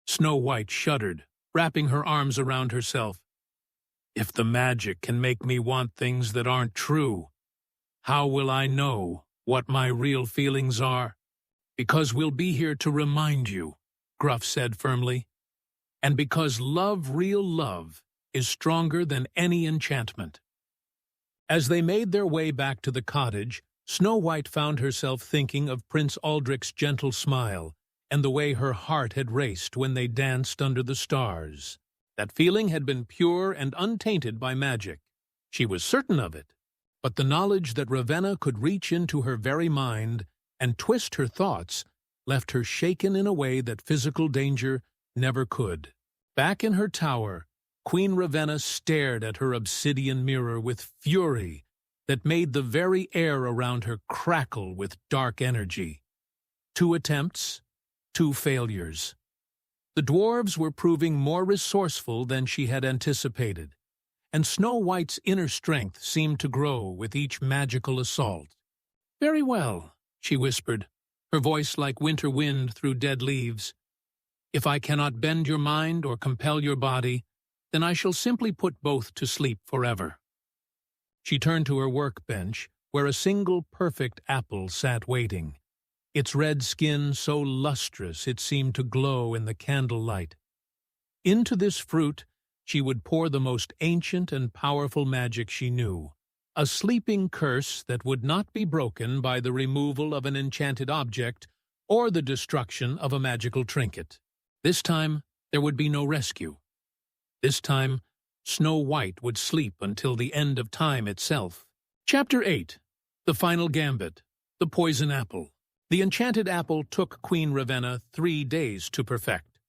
Speaker 1: Snow White shuddered, wrapping her arms around herself. "If the magic can make me want things that aren't true, how will I know what my real feelings are?" "Because we'll be here to remind you," Gruff said firmly. "And because real love, is stronger than any enchantment." As they made their way back to the cottage, Snow White found herself thinking of Prince Aldrich's gentle smile and the way her heart had raced when they danced under the stars. That feeling had been pure and untainted by magic. She was certain of it. But the knowledge that Ravenna could reach into her very mind and twist her thoughts left her shaken in a way that physical danger never could. Back in her tower, Queen Ravenna stared at her obsidian mirror with fury that made the very air around her crackle with dark energy. 2 attempts, 2 failures. The dwarves were proving more resourceful than she had anticipated, and Snow White's inner strength seemed to grow with each magical assault. "Very well," she whispered, her voice like winter wind through dead leaves. "If I cannot bend your mind or compel your body, then I shall simply put both to sleep forever." She turned to her workbench, where a single perfect apple sat waiting, its red skin so lustrous it seemed to glow in the candlelight. Into this fruit she would pour the most ancient and powerful magic she knew, a sleeping curse that would not be broken by the removal of an enchanted object or the destruction of a magical trinket. This time there would be no rescue. This time Snow White would sleep until the end of time itself. Chapter 8. The Final Gambit. The Poison Apple. The enchanted apple took Queen Ravenna 3 days to perfect.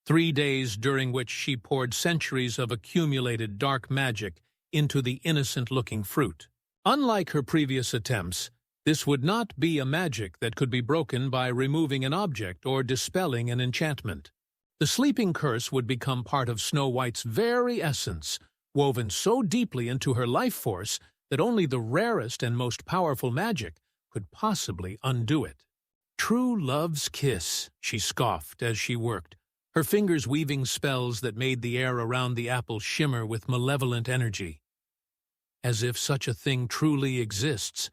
Speaker 1: 3 days during which she poured centuries of accumulated dark magic into the innocent-looking fruit. Unlike her previous attempts, this would not be a magic that could be broken by removing an object or dispelling an enchantment. The sleeping curse would become part of Snow White's very essence, woven so deeply into her life force that only the rarest and most powerful magic could possibly undo it. "True love's kiss," she scoffed as she worked, her fingers weaving spells that made the air around the apple shimmer with malevolent energy. As if such a thing truly exists.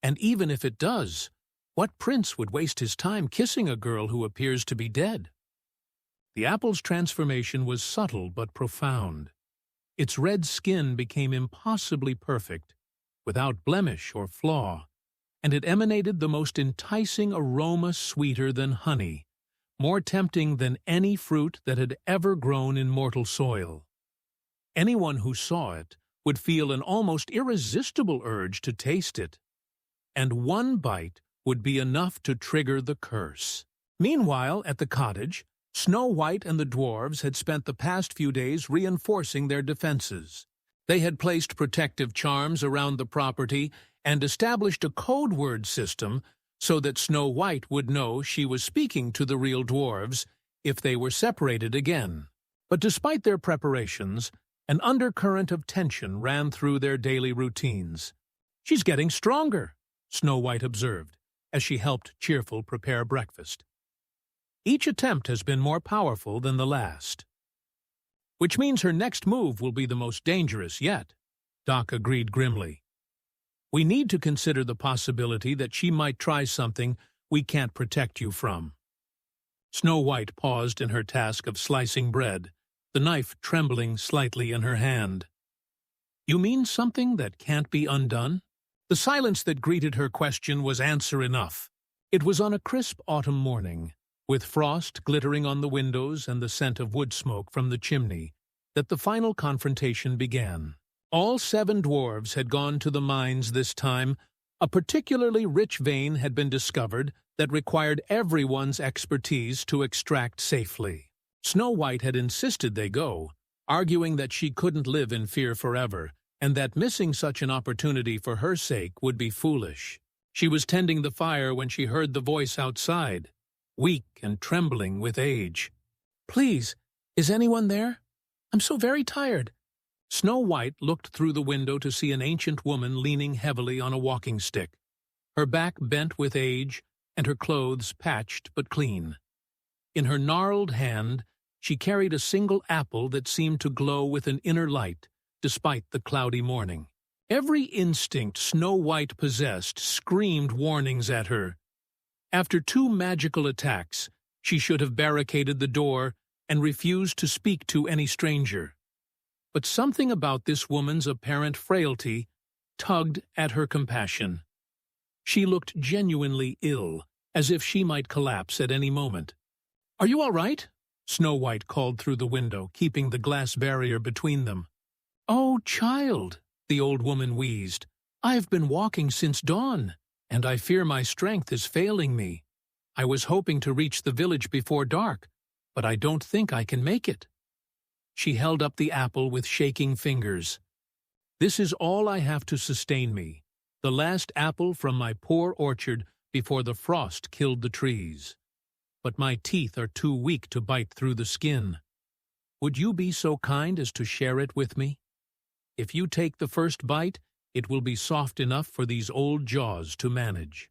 Speaker 1: And even if it does, what prince would waste his time kissing a girl who appears to be dead? The apple's transformation was subtle but profound. Its red skin became impossibly perfect, without blemish or flaw, and it emanated the most enticing aroma, sweeter than honey, more tempting than any fruit that had ever grown in mortal soil. Anyone who saw it would feel an almost irresistible urge to taste it, and one bite would be enough to trigger the curse. Meanwhile, at the cottage, Snow White and the dwarves had spent the past few days reinforcing their defenses. They had placed protective charms around the property and established a code word system so that Snow White would know she was speaking to the real dwarves if they were separated again. But despite their preparations, an undercurrent of tension ran through their daily routines. "She's getting stronger," Snow White observed, as she helped Cheerful prepare breakfast. "Each attempt has been more powerful than the last." "Which means her next move will be the most dangerous yet," Doc agreed grimly. "We need to consider the possibility that she might try something we can't protect you from." Snow White paused in her task of slicing bread, the knife trembling slightly in her hand. "You mean something that can't be undone?" The silence that greeted her question was answer enough. It was on a crisp autumn morning, with frost glittering on the windows and the scent of wood smoke from the chimney, that the final confrontation began. All 7 dwarves had gone to the mines this time. A particularly rich vein had been discovered that required everyone's expertise to extract safely. Snow White had insisted they go, arguing that she couldn't live in fear forever, and that missing such an opportunity for her sake would be foolish. She was tending the fire when she heard the voice outside, weak and trembling with age. "Please, is anyone there? I'm so very tired." Snow White looked through the window to see an ancient woman leaning heavily on a walking stick, her back bent with age and her clothes patched but clean. In her gnarled hand, she carried a single apple that seemed to glow with an inner light, despite the cloudy morning. Every instinct Snow White possessed screamed warnings at her. After 2 magical attacks, she should have barricaded the door and refused to speak to any stranger. But something about this woman's apparent frailty tugged at her compassion. She looked genuinely ill, as if she might collapse at any moment. "Are you all right?" Snow White called through the window, keeping the glass barrier between them. "Oh, child," the old woman wheezed, "I've been walking since dawn, and I fear my strength is failing me. I was hoping to reach the village before dark, but I don't think I can make it." She held up the apple with shaking fingers. "This is all I have to sustain me, the last apple from my poor orchard before the frost killed the trees. But my teeth are too weak to bite through the skin. Would you be so kind as to share it with me? If you take the first bite, it will be soft enough for these old jaws to manage."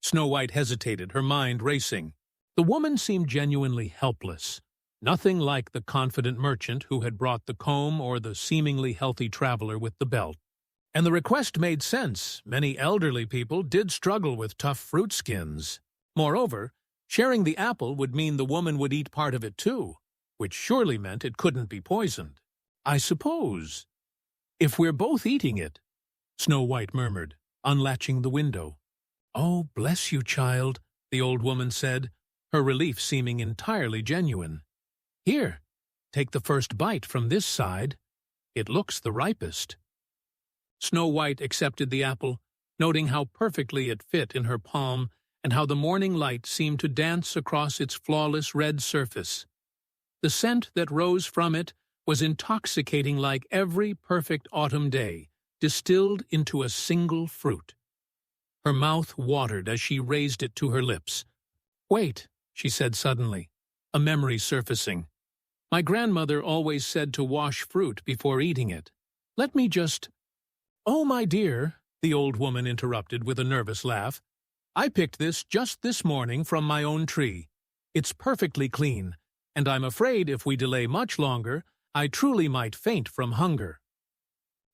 Speaker 1: Snow White hesitated, her mind racing. The woman seemed genuinely helpless. Nothing like the confident merchant who had brought the comb or the seemingly healthy traveler with the belt. And the request made sense. Many elderly people did struggle with tough fruit skins. Moreover, sharing the apple would mean the woman would eat part of it too, which surely meant it couldn't be poisoned. "I suppose, if we're both eating it," Snow White murmured, unlatching the window. "Oh, bless you, child," the old woman said, her relief seeming entirely genuine. "Here, take the first bite from this side. It looks the ripest." Snow White accepted the apple, noting how perfectly it fit in her palm and how the morning light seemed to dance across its flawless red surface. The scent that rose from it was intoxicating like every perfect autumn day, distilled into a single fruit. Her mouth watered as she raised it to her lips. "Wait," she said suddenly, a memory surfacing. "My grandmother always said to wash fruit before eating it. Let me just—" "Oh, my dear," the old woman interrupted with a nervous laugh. "I picked this just this morning from my own tree. It's perfectly clean, and I'm afraid if we delay much longer, I truly might faint from hunger."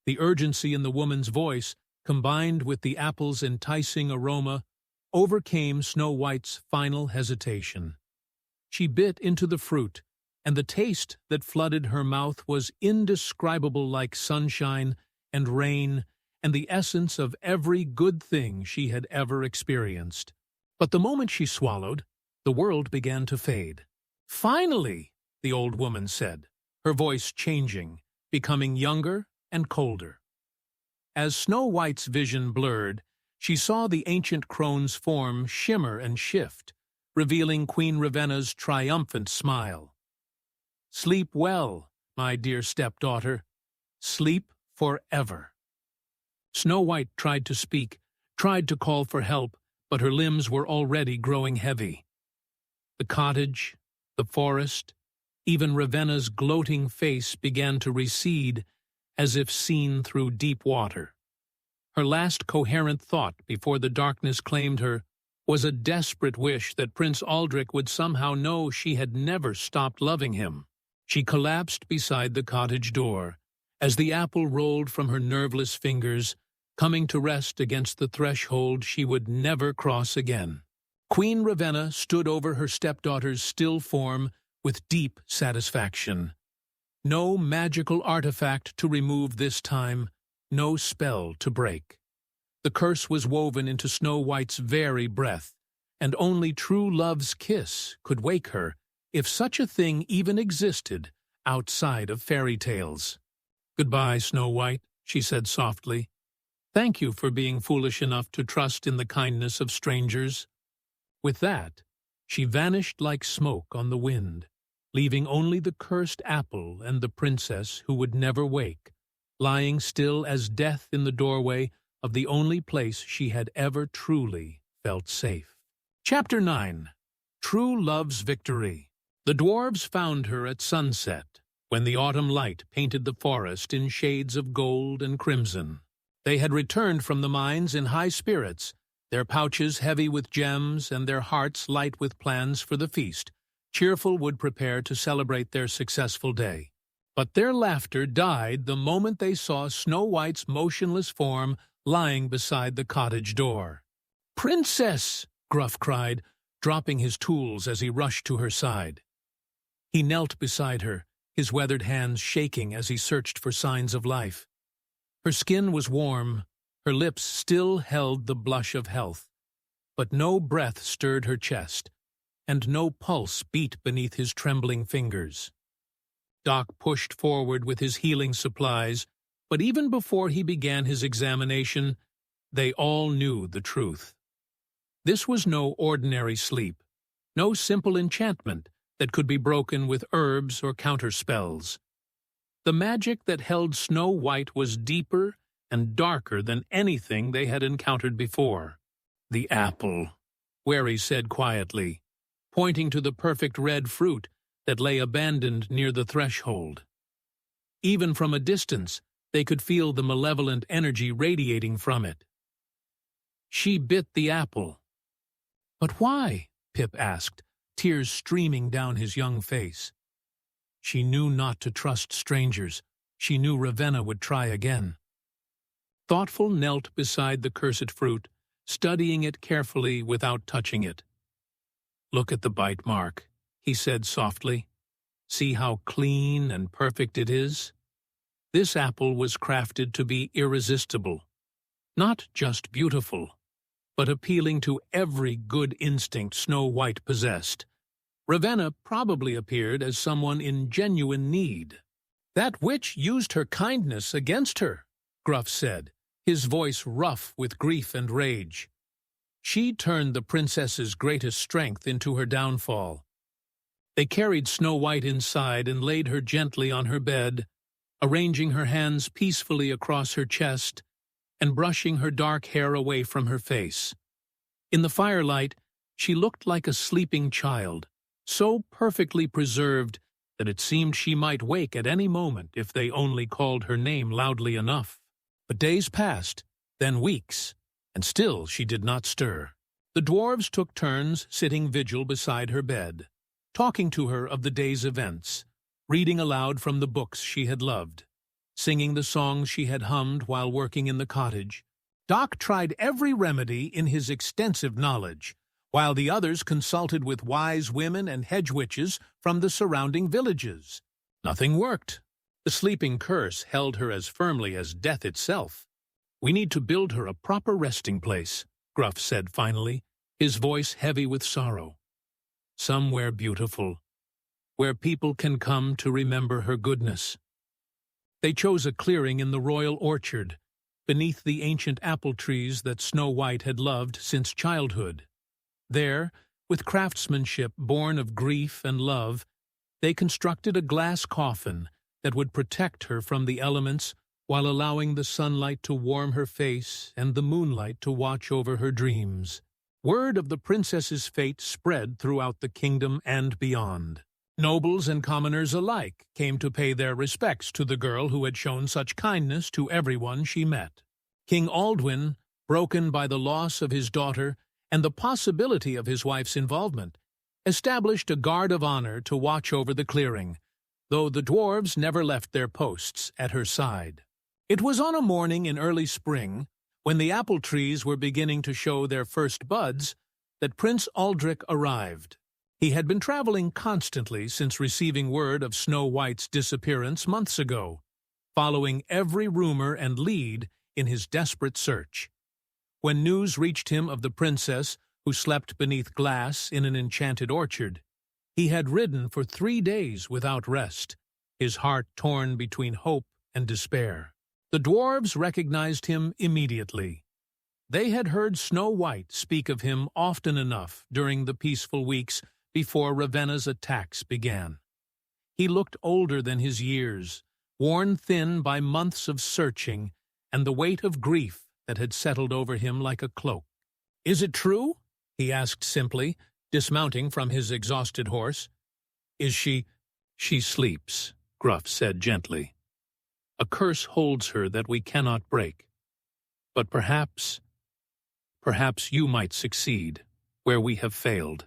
Speaker 1: The urgency in the woman's voice, combined with the apple's enticing aroma, overcame Snow White's final hesitation. She bit into the fruit, and the taste that flooded her mouth was indescribable, like sunshine and rain and the essence of every good thing she had ever experienced. But the moment she swallowed, the world began to fade. "Finally," the old woman said, her voice changing, becoming younger and colder. As Snow White's vision blurred, she saw the ancient crone's form shimmer and shift, revealing Queen Ravenna's triumphant smile. "Sleep well, my dear stepdaughter. Sleep forever." Snow White tried to speak, tried to call for help, but her limbs were already growing heavy. The cottage, the forest, even Ravenna's gloating face began to recede, as if seen through deep water. Her last coherent thought before the darkness claimed her was a desperate wish that Prince Aldrich would somehow know she had never stopped loving him. She collapsed beside the cottage door, as the apple rolled from her nerveless fingers, coming to rest against the threshold she would never cross again. Queen Ravenna stood over her stepdaughter's still form with deep satisfaction. No magical artifact to remove this time, no spell to break. The curse was woven into Snow White's very breath, and only true love's kiss could wake her, if such a thing even existed outside of fairy tales. "Goodbye, Snow White," she said softly. "Thank you for being foolish enough to trust in the kindness of strangers." With that, she vanished like smoke on the wind, leaving only the cursed apple and the princess who would never wake, lying still as death in the doorway of the only place she had ever truly felt safe. Chapter 9. True Love's Victory. The dwarves found her at sunset, when the autumn light painted the forest in shades of gold and crimson. They had returned from the mines in high spirits, their pouches heavy with gems and their hearts light with plans for the feast. Cheerful would prepare to celebrate their successful day. But their laughter died the moment they saw Snow White's motionless form lying beside the cottage door. "Princess!" Gruff cried, dropping his tools as he rushed to her side. He knelt beside her, his weathered hands shaking as he searched for signs of life. Her skin was warm, her lips still held the blush of health, but no breath stirred her chest, and no pulse beat beneath his trembling fingers. Doc pushed forward with his healing supplies, but even before he began his examination, they all knew the truth. This was no ordinary sleep, no simple enchantment that could be broken with herbs or counterspells. The magic that held Snow White was deeper and darker than anything they had encountered before. "The apple," Wary said quietly, pointing to the perfect red fruit that lay abandoned near the threshold. Even from a distance, they could feel the malevolent energy radiating from it. "She bit the apple." "But why?" Pip asked, tears streaming down his young face. She knew not to trust strangers. She knew Ravenna would try again. Thoughtful knelt beside the cursed fruit, studying it carefully without touching it. "Look at the bite mark," he said softly. "See how clean and perfect it is? This apple was crafted to be irresistible, not just beautiful, but appealing to every good instinct Snow White possessed. Ravenna probably appeared as someone in genuine need." "That witch used her kindness against her," Gruff said, his voice rough with grief and rage. "She turned the princess's greatest strength into her downfall. They carried Snow White inside and laid her gently on her bed, arranging her hands peacefully across her chest and brushing her dark hair away from her face. In the firelight, she looked like a sleeping child, so perfectly preserved that it seemed she might wake at any moment if they only called her name loudly enough. But days passed, then weeks, and still she did not stir. The dwarves took turns sitting vigil beside her bed, talking to her of the day's events, reading aloud from the books she had loved, singing the songs she had hummed while working in the cottage. Doc tried every remedy in his extensive knowledge, while the others consulted with wise women and hedge witches from the surrounding villages. Nothing worked. The sleeping curse held her as firmly as death itself. "We need to build her a proper resting place," Gruff said finally, his voice heavy with sorrow. "Somewhere beautiful, where people can come to remember her goodness." They chose a clearing in the royal orchard, beneath the ancient apple trees that Snow White had loved since childhood. There, with craftsmanship born of grief and love, they constructed a glass coffin that would protect her from the elements while allowing the sunlight to warm her face and the moonlight to watch over her dreams. Word of the princess's fate spread throughout the kingdom and beyond. Nobles and commoners alike came to pay their respects to the girl who had shown such kindness to everyone she met. King Aldwin, broken by the loss of his daughter and the possibility of his wife's involvement, established a guard of honor to watch over the clearing, though the dwarves never left their posts at her side. It was on a morning in early spring, when the apple trees were beginning to show their first buds, that Prince Aldrich arrived. He had been traveling constantly since receiving word of Snow White's disappearance months ago, following every rumor and lead in his desperate search. When news reached him of the princess who slept beneath glass in an enchanted orchard, he had ridden for 3 days without rest, his heart torn between hope and despair. The dwarves recognized him immediately. They had heard Snow White speak of him often enough during the peaceful weeks before Ravenna's attacks began. He looked older than his years, worn thin by months of searching and the weight of grief that had settled over him like a cloak. "Is it true?" he asked simply, dismounting from his exhausted horse. "Is she—" "She sleeps," Gruff said gently. "A curse holds her that we cannot break. But perhaps you might succeed where we have failed."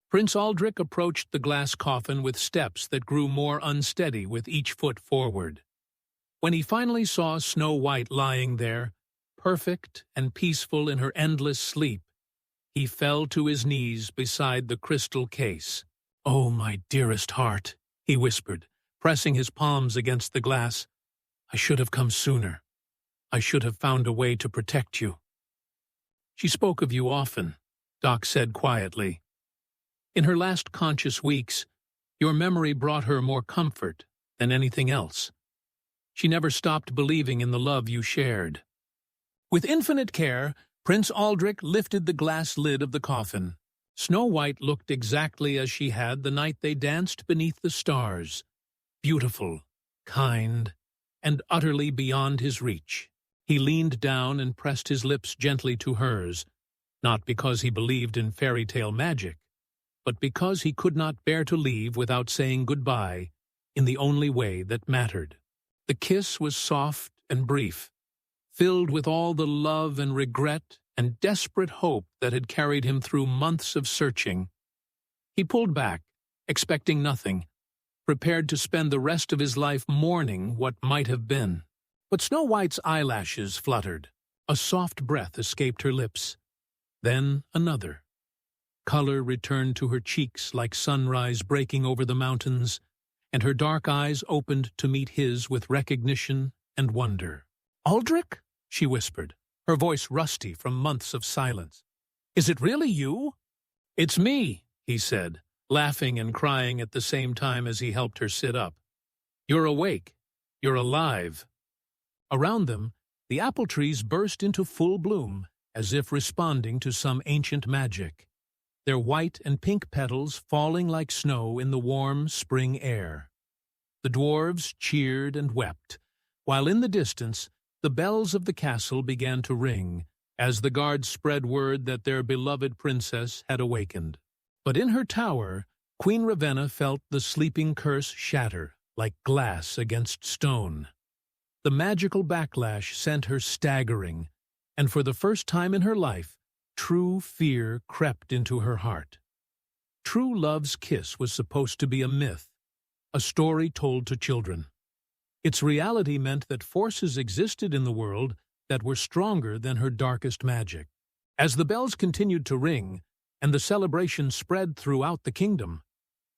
Speaker 1: Prince Aldrich approached the glass coffin with steps that grew more unsteady with each foot forward. When he finally saw Snow White lying there, perfect and peaceful in her endless sleep, he fell to his knees beside the crystal case. "Oh, my dearest heart," he whispered, pressing his palms against the glass. "I should have come sooner. I should have found a way to protect you." "She spoke of you often," Doc said quietly. "In her last conscious weeks, your memory brought her more comfort than anything else. She never stopped believing in the love you shared." With infinite care, Prince Aldrich lifted the glass lid of the coffin. Snow White looked exactly as she had the night they danced beneath the stars, beautiful, kind, and utterly beyond his reach. He leaned down and pressed his lips gently to hers, not because he believed in fairy tale magic, but because he could not bear to leave without saying goodbye in the only way that mattered. The kiss was soft and brief, filled with all the love and regret and desperate hope that had carried him through months of searching. He pulled back, expecting nothing, prepared to spend the rest of his life mourning what might have been. But Snow White's eyelashes fluttered. A soft breath escaped her lips. Then another. Color returned to her cheeks like sunrise breaking over the mountains, and her dark eyes opened to meet his with recognition and wonder. "Aldrich?" she whispered, her voice rusty from months of silence. "Is it really you?" "It's me," he said, laughing and crying at the same time as he helped her sit up. "You're awake. You're alive." Around them, the apple trees burst into full bloom, as if responding to some ancient magic. their white and pink petals falling like snow in the warm spring air. The dwarves cheered and wept, while in the distance the bells of the castle began to ring as the guards spread word that their beloved princess had awakened. But in her tower, Queen Ravenna felt the sleeping curse shatter like glass against stone. The magical backlash sent her staggering, and for the first time in her life, true fear crept into her heart. True love's kiss was supposed to be a myth, a story told to children. Its reality meant that forces existed in the world that were stronger than her darkest magic. As the bells continued to ring, and the celebration spread throughout the kingdom,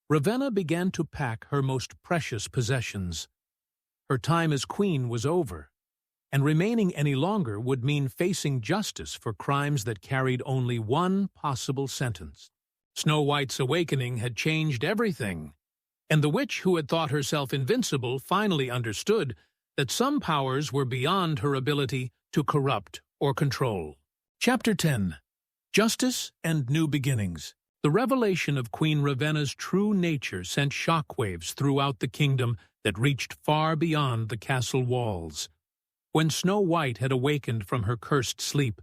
Speaker 1: Ravenna began to pack her most precious possessions. Her time as queen was over, and remaining any longer would mean facing justice for crimes that carried only one possible sentence. Snow White's awakening had changed everything, and the witch who had thought herself invincible finally understood that some powers were beyond her ability to corrupt or control. Chapter 10. Justice and New Beginnings. The revelation of Queen Ravenna's true nature sent shockwaves throughout the kingdom that reached far beyond the castle walls. When Snow White had awakened from her cursed sleep,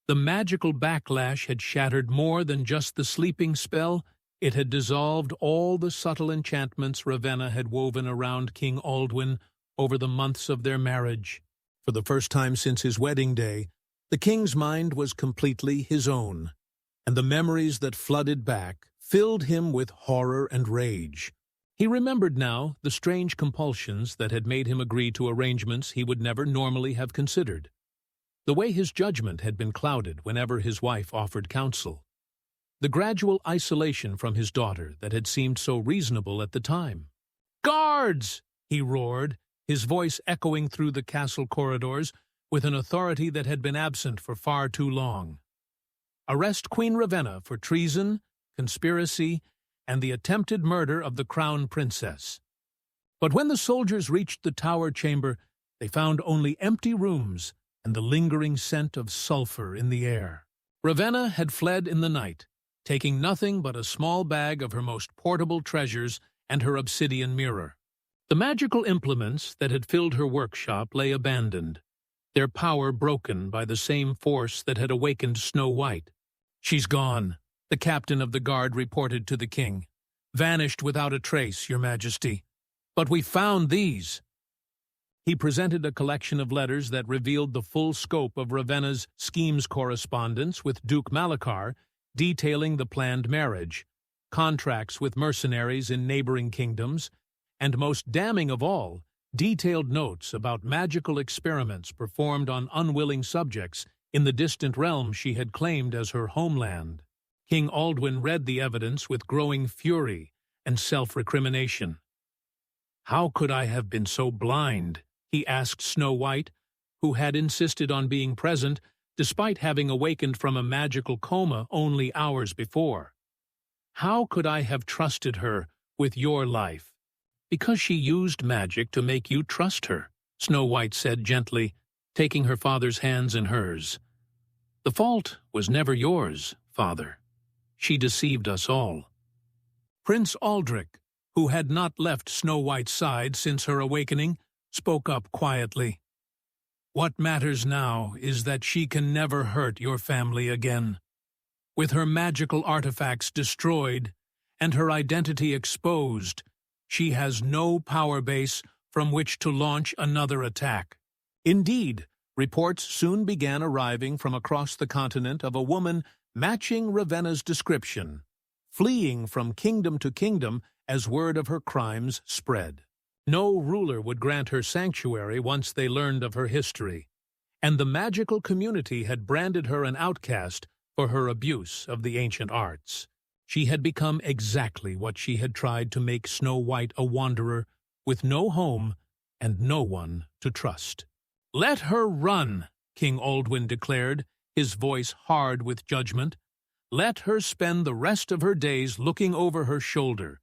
Speaker 1: the magical backlash had shattered more than just the sleeping spell. It had dissolved all the subtle enchantments Ravenna had woven around King Aldwin over the months of their marriage. For the first time since his wedding day, the king's mind was completely his own, and the memories that flooded back filled him with horror and rage. He remembered now the strange compulsions that had made him agree to arrangements he would never normally have considered, the way his judgment had been clouded whenever his wife offered counsel, the gradual isolation from his daughter that had seemed so reasonable at the time. "Guards!" he roared, his voice echoing through the castle corridors with an authority that had been absent for far too long. "Arrest Queen Ravenna for treason, conspiracy, and the attempted murder of the crown princess." But when the soldiers reached the tower chamber, they found only empty rooms and the lingering scent of sulfur in the air. Ravenna had fled in the night, taking nothing but a small bag of her most portable treasures and her obsidian mirror. The magical implements that had filled her workshop lay abandoned, their power broken by the same force that had awakened Snow White. "She's gone," the captain of the guard reported to the king. "Vanished without a trace, your majesty. But we found these." He presented a collection of letters that revealed the full scope of Ravenna's schemes correspondence with Duke Malachar, detailing the planned marriage, contracts with mercenaries in neighboring kingdoms, and most damning of all, detailed notes about magical experiments performed on unwilling subjects in the distant realm she had claimed as her homeland. King Aldwin read the evidence with growing fury and self-recrimination. "How could I have been so blind?" he asked Snow White, who had insisted on being present despite having awakened from a magical coma only hours before. "How could I have trusted her with your life?" "Because she used magic to make you trust her," Snow White said gently, taking her father's hands in hers. "The fault was never yours, father. She deceived us all." Prince Aldrich, who had not left Snow White's side since her awakening, spoke up quietly. "What matters now is that she can never hurt your family again. With her magical artifacts destroyed and her identity exposed, she has no power base from which to launch another attack." Indeed, reports soon began arriving from across the continent of a woman matching Ravenna's description, fleeing from kingdom to kingdom as word of her crimes spread. No ruler would grant her sanctuary once they learned of her history, and the magical community had branded her an outcast for her abuse of the ancient arts. She had become exactly what she had tried to make Snow White, a wanderer with no home and no one to trust. "Let her run," King Aldwin declared, his voice hard with judgment. "Let her spend the rest of her days looking over her shoulder,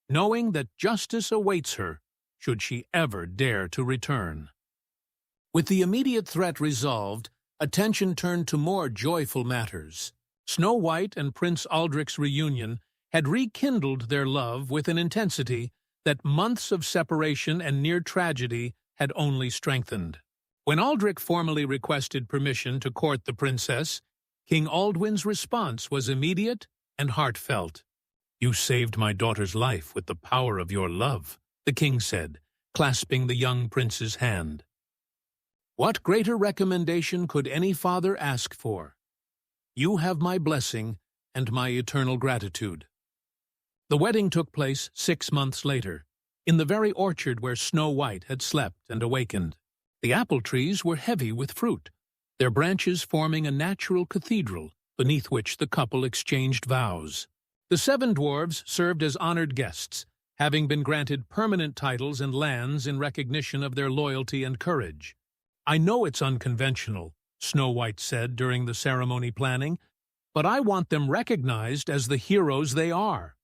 Speaker 1: knowing that justice awaits her should she ever dare to return." With the immediate threat resolved, attention turned to more joyful matters. Snow White and Prince Aldrich's reunion had rekindled their love with an intensity that months of separation and near tragedy had only strengthened. When Aldrich formally requested permission to court the princess, King Aldwin's response was immediate and heartfelt. "You saved my daughter's life with the power of your love," the king said, clasping the young prince's hand. "What greater recommendation could any father ask for? You have my blessing and my eternal gratitude." The wedding took place 6 months later, in the very orchard where Snow White had slept and awakened. The apple trees were heavy with fruit, their branches forming a natural cathedral beneath which the couple exchanged vows. The 7 dwarves served as honored guests, having been granted permanent titles and lands in recognition of their loyalty and courage. "I know it's unconventional," Snow White said during the ceremony planning, "but I want them recognized as the heroes they are.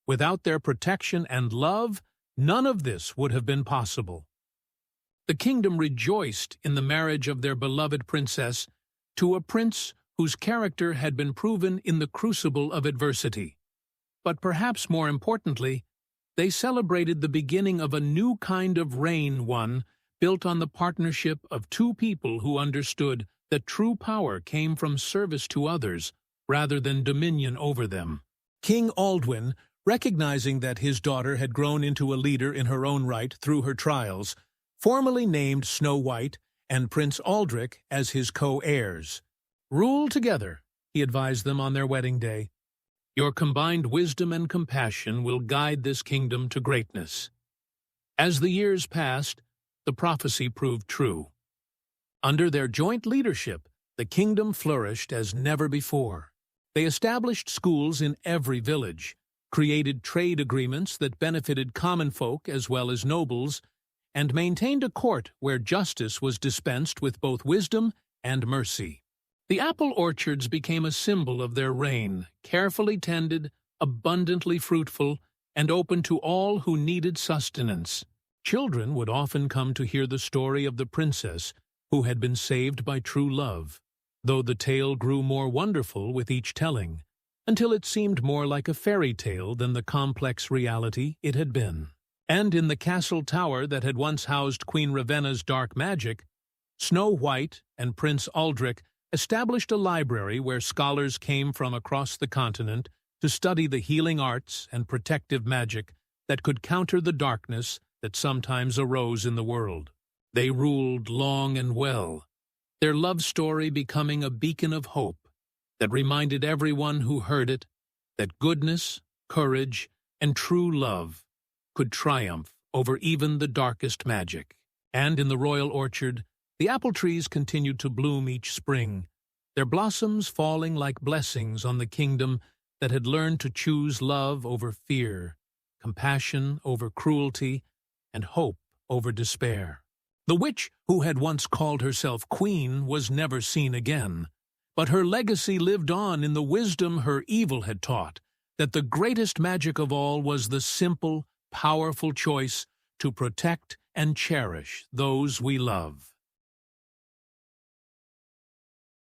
Speaker 1: Without their protection and love, none of this would have been possible." The kingdom rejoiced in the marriage of their beloved princess to a prince whose character had been proven in the crucible of adversity. But perhaps more importantly, they celebrated the beginning of a new kind of reign, one built on the partnership of 2 people who understood that true power came from service to others rather than dominion over them. King Aldwin, recognizing that his daughter had grown into a leader in her own right through her trials, formally named Snow White and Prince Aldrich as his co-heirs. "Rule together," he advised them on their wedding day. "Your combined wisdom and compassion will guide this kingdom to greatness." As the years passed, the prophecy proved true. Under their joint leadership, the kingdom flourished as never before. They established schools in every village, created trade agreements that benefited common folk as well as nobles, and maintained a court where justice was dispensed with both wisdom and mercy. The apple orchards became a symbol of their reign, carefully tended, abundantly fruitful, and open to all who needed sustenance. Children would often come to hear the story of the princess who had been saved by true love, though the tale grew more wonderful with each telling, until it seemed more like a fairy tale than the complex reality it had been. And in the castle tower that had once housed Queen Ravenna's dark magic, Snow White and Prince Aldrich established a library where scholars came from across the continent to study the healing arts and protective magic that could counter the darkness that sometimes arose in the world. They ruled long and well, their love story becoming a beacon of hope that reminded everyone who heard it that goodness, courage, and true love could triumph over even the darkest magic. And in the royal orchard, the apple trees continued to bloom each spring, their blossoms falling like blessings on the kingdom that had learned to choose love over fear, compassion over cruelty, and hope over despair. The witch who had once called herself queen was never seen again, but her legacy lived on in the wisdom her evil had taught, that the greatest magic of all was the simple, powerful choice to protect and cherish those we love.